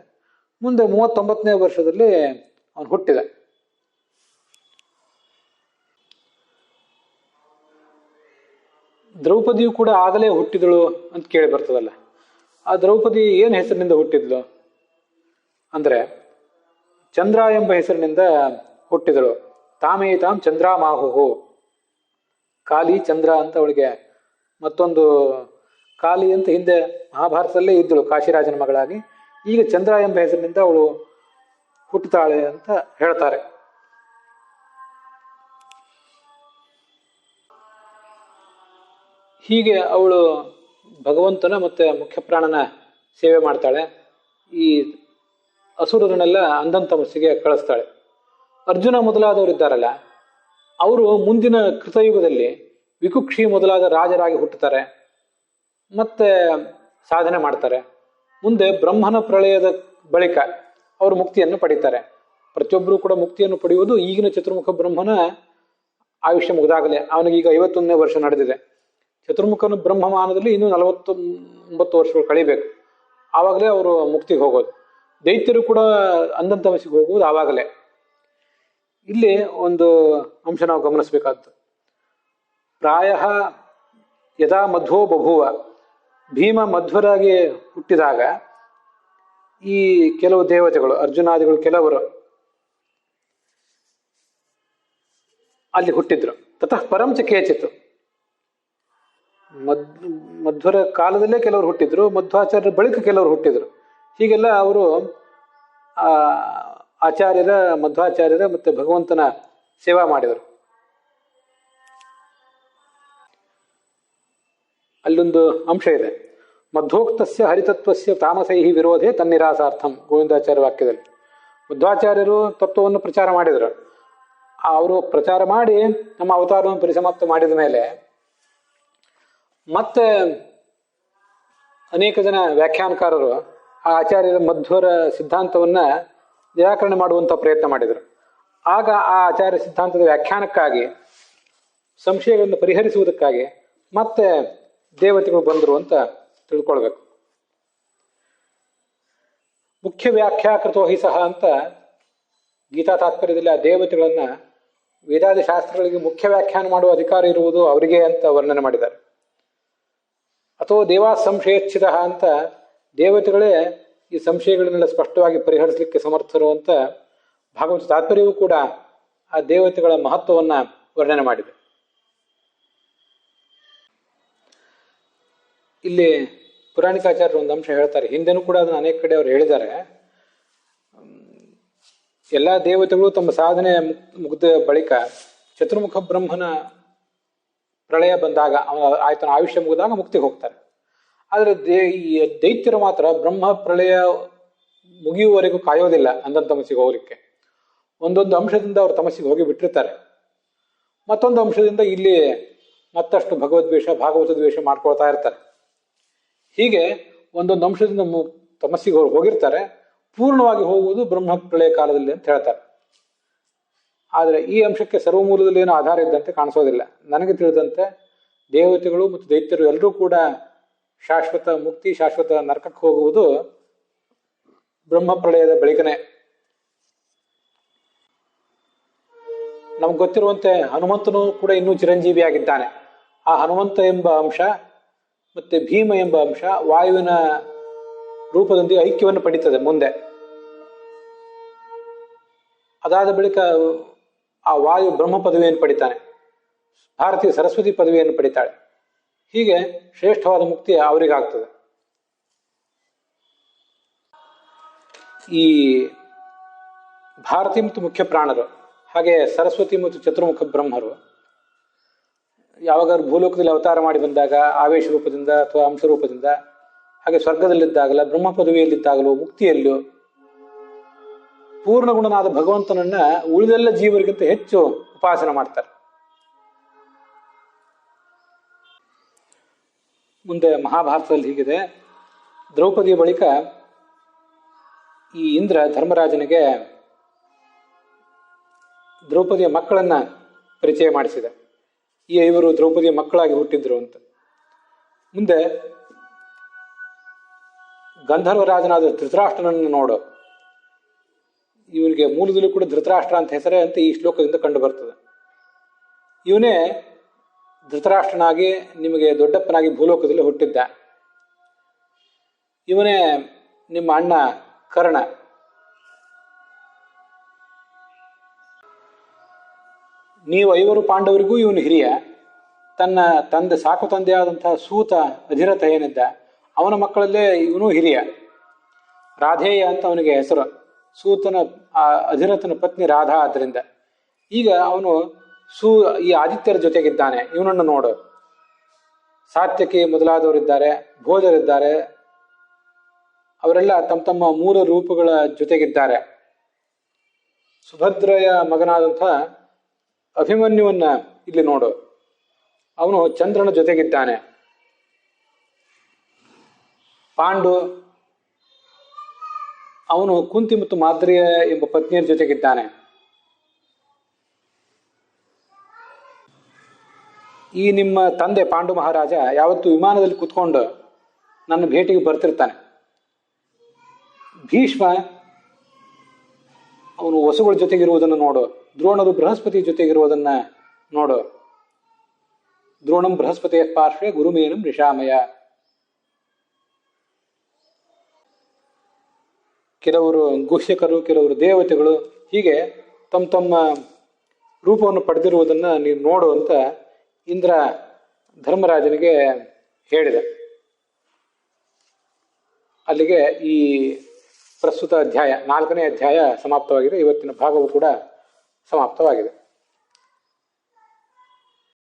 ಮುಂದೆ 39ನೇ ವರ್ಷದಲ್ಲಿ ಅವನು ಹುಟ್ಟಿದ. ದ್ರೌಪದಿಯು ಕೂಡ ಆಗಲೇ ಹುಟ್ಟಿದಳು ಅಂತ ಕೇಳಿ ಬರ್ತದಲ್ಲ. ಆ ದ್ರೌಪದಿ ಏನು ಹೆಸರಿನಿಂದ ಹುಟ್ಟಿದ್ಲು ಅಂದ್ರೆ ಚಂದ್ರ ಎಂಬ ಹೆಸರಿನಿಂದ ಹುಟ್ಟಿದಳು. ತಾಮೇತಾಂ ಚಂದ್ರಾಮಾಹುಹು, ಕಾಲಿ ಚಂದ್ರ ಅಂತ ಅವಳಿಗೆ ಮತ್ತೊಂದು ಕಾಲಿ ಅಂತ ಹಿಂದೆ ಮಹಾಭಾರತದಲ್ಲೇ ಇದ್ದಳು ಕಾಶಿರಾಜನ ಮಗಳಾಗಿ. ಈಗ ಚಂದ್ರ ಎಂಬ ಹೆಸರಿನಿಂದ ಅವಳು ಹುಟ್ಟುತ್ತಾಳೆ ಅಂತ ಹೇಳ್ತಾರೆ. ಹೀಗೆ ಅವಳು ಭಗವಂತನ ಮತ್ತೆ ಮುಖ್ಯ ಪ್ರಾಣನ ಸೇವೆ ಮಾಡ್ತಾಳೆ. ಈ ಅಸುರರನ್ನೆಲ್ಲ ಅಂಧನ್ ತಮಸ್ಸಿಗೆ ಕಳಿಸ್ತಾಳೆ. ಅರ್ಜುನ ಮೊದಲಾದವರು ಇದ್ದಾರಲ್ಲ, ಅವರು ಮುಂದಿನ ಕೃತಯುಗದಲ್ಲಿ ವಿಕುಕ್ಷಿ ಮೊದಲಾದ ರಾಜರಾಗಿ ಹುಟ್ಟುತ್ತಾರೆ, ಮತ್ತೆ ಸಾಧನೆ ಮಾಡ್ತಾರೆ. ಮುಂದೆ ಬ್ರಹ್ಮನ ಪ್ರಳಯದ ಬಳಿಕ ಅವರು ಮುಕ್ತಿಯನ್ನು ಪಡೀತಾರೆ. ಪ್ರತಿಯೊಬ್ಬರು ಕೂಡ ಮುಕ್ತಿಯನ್ನು ಪಡೆಯುವುದು ಈಗಿನ ಚತುರ್ಮುಖ ಬ್ರಹ್ಮನ ಆಯುಷ್ಯ ಮುಗಿದಾಗಲೇ. ಅವನಿಗೀಗ 51ನೇ ವರ್ಷ ನಡೆದಿದೆ. ಚತುರ್ಮುಖನ ಬ್ರಹ್ಮಮಾನದಲ್ಲಿ ಇನ್ನೂ 49 ವರ್ಷಗಳು ಕಳಿಬೇಕು, ಆವಾಗಲೇ ಅವರು ಮುಕ್ತಿಗೆ ಹೋಗೋದು. ದೈತ್ಯರು ಕೂಡ ಅಂಧನ್ ತಮಸ್ಸಿಗೆ ಹೋಗುವುದು ಆವಾಗಲೇ. ಇಲ್ಲಿ ಒಂದು ಅಂಶ ನಾವು ಗಮನಿಸಬೇಕಾದ್ದು, ಪ್ರಾಯ ಯದಾ ಮಧ್ವೋ ಬಭೂವ, ಭೀಮ ಮಧ್ವರಾಗಿ ಹುಟ್ಟಿದಾಗ ಈ ಕೆಲವು ದೇವತೆಗಳು ಅರ್ಜುನಾದಿಗಳು ಕೆಲವರು ಅಲ್ಲಿ ಹುಟ್ಟಿದ್ರು. ತತಃ ಪರಂಚ ಕೇಚಿತ್ತು, ಮಧ್ವರ ಕಾಲದಲ್ಲೇ ಕೆಲವರು ಹುಟ್ಟಿದ್ರು, ಮಧ್ವಾಚಾರ್ಯರ ಬಳಿಕ ಕೆಲವರು ಹುಟ್ಟಿದ್ರು. ಹೀಗೆಲ್ಲ ಅವರು ಆಚಾರ್ಯರ, ಮಧ್ವಾಚಾರ್ಯರ ಮತ್ತೆ ಭಗವಂತನ ಸೇವಾ ಮಾಡಿದರು. ಅಲ್ಲೊಂದು ಅಂಶ ಇದೆ, ಮಧ್ವೋಕ್ತಸ್ಯ ಹರಿತತ್ವಸ್ಯ ತಾಮಸೈ ವಿರೋಧೆ ತನ್ನಿರಾಸಾರ್ಥಂ, ಗೋವಿಂದಾಚಾರ್ಯ ವಾಕ್ಯದಲ್ಲಿ. ಮಧ್ವಾಚಾರ್ಯರು ತತ್ವವನ್ನು ಪ್ರಚಾರ ಮಾಡಿದರು. ಅವರು ಪ್ರಚಾರ ಮಾಡಿ ನಮ್ಮ ಅವತಾರವನ್ನು ಪರಿಸಮಾಪ್ತ ಮಾಡಿದ ಮೇಲೆ ಮತ್ತೆ ಅನೇಕ ಜನ ವ್ಯಾಖ್ಯಾನಕಾರರು ಆ ಆಚಾರ್ಯರ ಮಧ್ವರ ಸಿದ್ಧಾಂತವನ್ನ ನಿರಾಕರಣೆ ಮಾಡುವಂಥ ಪ್ರಯತ್ನ ಮಾಡಿದರು. ಆಗ ಆ ಆಚಾರ್ಯ ಸಿದ್ಧಾಂತದ ವ್ಯಾಖ್ಯಾನಕ್ಕಾಗಿ, ಸಂಶಯಗಳನ್ನು ಪರಿಹರಿಸುವುದಕ್ಕಾಗಿ ಮತ್ತೆ ದೇವತೆಗಳು ಬಂದರು ಅಂತ ತಿಳ್ಕೊಳ್ಬೇಕು. ಮುಖ್ಯ ವ್ಯಾಖ್ಯಾಕೃತೋ ಹಿ ಸಹ ಅಂತ ಗೀತಾ ತಾತ್ಪರ್ಯದಲ್ಲಿ ಆ ದೇವತೆಗಳನ್ನ ವೇದಾದಿ ಶಾಸ್ತ್ರಗಳಿಗೆ ಮುಖ್ಯ ವ್ಯಾಖ್ಯಾನ ಮಾಡುವ ಅಧಿಕಾರ ಇರುವುದು ಅವರಿಗೆ ಅಂತ ವರ್ಣನೆ ಮಾಡಿದ್ದಾರೆ. ಅಥವಾ ದೇವಾ ಸಂಶಯಚ್ಛಿತ ಅಂತ ದೇವತೆಗಳೇ ಈ ಸಂಶಯಗಳನ್ನೆಲ್ಲ ಸ್ಪಷ್ಟವಾಗಿ ಪರಿಹರಿಸಲಿಕ್ಕೆ ಸಮರ್ಥರು ಅಂತ ಭಾಗವತ ತಾತ್ಪರ್ಯವೂ ಕೂಡ ಆ ದೇವತೆಗಳ ಮಹತ್ವವನ್ನ ವರ್ಣನೆ ಮಾಡಿದೆ. ಇಲ್ಲಿ ಪುರಾಣಿಕಾಚಾರ್ಯರು ಒಂದು ಅಂಶ ಹೇಳ್ತಾರೆ, ಹಿಂದೆನೂ ಕೂಡ ಅದನ್ನು ಅನೇಕ ಕಡೆ ಅವರು ಹೇಳಿದ್ದಾರೆ. ಎಲ್ಲ ದೇವತೆಗಳು ತಮ್ಮ ಸಾಧನೆ ಮುಗ್ದ ಬಳಿಕ ಚತುರ್ಮುಖ ಬ್ರಹ್ಮನ ಪ್ರಳಯ ಬಂದಾಗ ಆತನ ಆಯುಷ್ಯ ಮುಗಿದಾಗ ಮುಕ್ತಿಗೆ ಹೋಗ್ತಾರೆ. ಆದರೆ ಈ ದೈತ್ಯರು ಮಾತ್ರ ಬ್ರಹ್ಮ ಪ್ರಳಯ ಮುಗಿಯುವವರೆಗೂ ಕಾಯೋದಿಲ್ಲ ಅಂಧನ ತಮಸ್ಸಿಗೆ ಹೋಗ್ಲಿಕ್ಕೆ. ಒಂದೊಂದು ಅಂಶದಿಂದ ಅವರು ತಮಸ್ಸಿಗೆ ಹೋಗಿ ಬಿಟ್ಟಿರ್ತಾರೆ. ಮತ್ತೊಂದು ಅಂಶದಿಂದ ಇಲ್ಲಿ ಮತ್ತಷ್ಟು ಭಗವದ್ವೇಷ ಭಾಗವತ ದ್ವೇಷ ಮಾಡ್ಕೊಳ್ತಾ ಇರ್ತಾರೆ. ಹೀಗೆ ಒಂದೊಂದು ಅಂಶದಿಂದ ತಮಸ್ಸಿಗೆ ಹೋಗಿರ್ತಾರೆ. ಪೂರ್ಣವಾಗಿ ಹೋಗುವುದು ಬ್ರಹ್ಮ ಪ್ರಳಯ ಕಾಲದಲ್ಲಿ ಅಂತ ಹೇಳ್ತಾರೆ. ಆದರೆ ಈ ಅಂಶಕ್ಕೆ ಸರ್ವಮೂಲದಲ್ಲಿ ಏನೋ ಆಧಾರ ಇದ್ದಂತೆ ಕಾಣಿಸೋದಿಲ್ಲ. ನನಗೆ ತಿಳಿದಂತೆ ದೇವತೆಗಳು ಮತ್ತು ದೈತ್ಯರು ಎಲ್ಲರೂ ಕೂಡ ಶಾಶ್ವತ ಮುಕ್ತಿ, ಶಾಶ್ವತ ನರಕಕ್ಕೆ ಹೋಗುವುದು ಬ್ರಹ್ಮ ಪ್ರಳಯದ ಬಳಿಕನೇ. ನಮ್ಗೆ ಗೊತ್ತಿರುವಂತೆ ಹನುಮಂತನು ಕೂಡ ಇನ್ನೂ ಚಿರಂಜೀವಿಯಾಗಿದ್ದಾನೆ. ಆ ಹನುಮಂತ ಎಂಬ ಅಂಶ ಮತ್ತೆ ಭೀಮ ಎಂಬ ಅಂಶ ವಾಯುವಿನ ರೂಪದೊಂದಿಗೆ ಐಕ್ಯವನ್ನು ಪಡೀತದೆ ಮುಂದೆ. ಅದಾದ ಬಳಿಕ ಆ ವಾಯು ಬ್ರಹ್ಮ ಪದವಿಯನ್ನು ಪಡಿತಾನೆ, ಭಾರತೀಯ ಸರಸ್ವತಿ ಪದವಿಯನ್ನು ಪಡಿತಾಳೆ. ಹೀಗೆ ಶ್ರೇಷ್ಠವಾದ ಮುಕ್ತಿ ಅವರಿಗಾಗ್ತದೆ. ಈ ಭಾರತಿ ಮತ್ತು ಮುಖ್ಯ ಪ್ರಾಣರು, ಹಾಗೆ ಸರಸ್ವತಿ ಮತ್ತು ಚತುರ್ಮುಖ ಬ್ರಹ್ಮರು ಯಾವಾಗ ಭೂಲೋಕದಲ್ಲಿ ಅವತಾರ ಮಾಡಿ ಬಂದಾಗ ಆವೇಶ ರೂಪದಿಂದ ಅಥವಾ ಅಂಶ ರೂಪದಿಂದ, ಹಾಗೆ ಸ್ವರ್ಗದಲ್ಲಿದ್ದಾಗಲ, ಬ್ರಹ್ಮ ಪದವಿಯಲ್ಲಿದ್ದಾಗಲೂ, ಮುಕ್ತಿಯಲ್ಲೂ ಪೂರ್ಣಗುಣನಾದ ಭಗವಂತನನ್ನ ಉಳಿದೆಲ್ಲ ಜೀವರಿಗಿಂತ ಹೆಚ್ಚು ಉಪಾಸನೆ ಮಾಡ್ತಾರೆ. ಮುಂದೆ ಮಹಾಭಾರತದಲ್ಲಿ ಹೀಗಿದೆ, ದ್ರೌಪದಿಯ ಬಳಿಕ ಈ ಇಂದ್ರ ಧರ್ಮರಾಜನಿಗೆ ದ್ರೌಪದಿಯ ಮಕ್ಕಳನ್ನ ಪರಿಚಯ ಮಾಡಿಸಿದ. ಇವರು ದ್ರೌಪದಿಯ ಮಕ್ಕಳಾಗಿ ಹುಟ್ಟಿದ್ರು ಅಂತ. ಮುಂದೆ ಗಂಧರ್ವರಾಜನಾದ ಧೃತರಾಷ್ಟ್ರನನ್ನು ನೋಡು, ಇವನಿಗೆ ಮೂಲದಲ್ಲೂ ಕೂಡ ಧೃತರಾಷ್ಟ್ರ ಅಂತ ಹೆಸರೇ ಅಂತ ಈ ಶ್ಲೋಕದಿಂದ ಕಂಡು ಬರ್ತದೆ. ಇವನೇ ಧೃತರಾಷ್ಟ್ರನಾಗಿ ನಿಮಗೆ ದೊಡ್ಡಪ್ಪನಾಗಿ ಭೂಲೋಕದಲ್ಲಿ ಹುಟ್ಟಿದ್ದ. ಇವನೇ ನಿಮ್ಮ ಅಣ್ಣ ಕರ್ಣ. ನೀವು 5 ಪಾಂಡವರಿಗೂ ಇವನು ಹಿರಿಯ. ತನ್ನ ತಂದೆ ಸಾಕು ತಂದೆಯಾದಂತಹ ಸೂತ ಅಧಿರಥ ಏನಿದ್ದ, ಅವನ ಮಕ್ಕಳಲ್ಲೇ ಇವನು ಹಿರಿಯ. ರಾಧೇಯ ಅಂತ ಅವನಿಗೆ ಹೆಸರು. ಸೂತನ ಅಧಿರಥನ ಪತ್ನಿ ರಾಧಾ. ಆದ್ದರಿಂದ ಈಗ ಅವನು ಈ ಆದಿತ್ಯರ ಜೊತೆಗಿದ್ದಾನೆ. ಇವನನ್ನು ನೋಡು. ಸಾತ್ಯಕಿ ಮೊದಲಾದವರಿದ್ದಾರೆ, ಭೋಜರಿದ್ದಾರೆ. ಅವರೆಲ್ಲ ತಮ್ಮ ತಮ್ಮ ಮೂಲ ರೂಪಗಳ ಜೊತೆಗಿದ್ದಾರೆ. ಸುಭದ್ರೆಯ ಮಗನಾದಂಥ ಅಭಿಮನ್ಯುವನ್ನ ಇಲ್ಲಿ ನೋಡು, ಅವನು ಚಂದ್ರನ ಜೊತೆಗಿದ್ದಾನೆ. ಪಾಂಡು ಅವನು ಕುಂತಿ ಮತ್ತು ಮಾದ್ರಿಯ ಎಂಬ ಪತ್ನಿಯರ ಜೊತೆಗಿದ್ದಾನೆ. ಈ ನಿಮ್ಮ ತಂದೆ ಪಾಂಡು ಮಹಾರಾಜ ಯಾವತ್ತು ವಿಮಾನದಲ್ಲಿ ಕುತ್ಕೊಂಡು ನನ್ನ ಭೇಟಿಗೆ ಬರ್ತಿರ್ತಾನೆ. ಭೀಷ್ಮ ಅವನು ವಸುಗಳ ಜೊತೆಗಿರುವುದನ್ನು ನೋಡು. ದ್ರೋಣರು ಬೃಹಸ್ಪತಿ ಜೊತೆಗಿರುವುದನ್ನ ನೋಡು. ದ್ರೋಣಂ ಬೃಹಸ್ಪತಿಯ ಪಾರ್ಶ್ವೇ ಗುರುಮೇನಂ ರಿಷಾಮಯ. ಕೆಲವರು ಗುಹ್ಯಕರು, ಕೆಲವರು ದೇವತೆಗಳು, ಹೀಗೆ ತಮ್ಮ ತಮ್ಮ ರೂಪವನ್ನು ಪಡೆದಿರುವುದನ್ನ ನೀನು ನೋಡು ಅಂತ ಇಂದ್ರ ಧರ್ಮರಾಜನಿಗೆ ಹೇಳಿದೆ. ಅಲ್ಲಿಗೆ ಈ ಪ್ರಸ್ತುತ ಅಧ್ಯಾಯ 4ನೇ ಅಧ್ಯಾಯ ಸಮಾಪ್ತವಾಗಿದೆ. ಇವತ್ತಿನ ಭಾಗವು ಕೂಡ ಸಮಾಪ್ತವಾಗಿದೆ.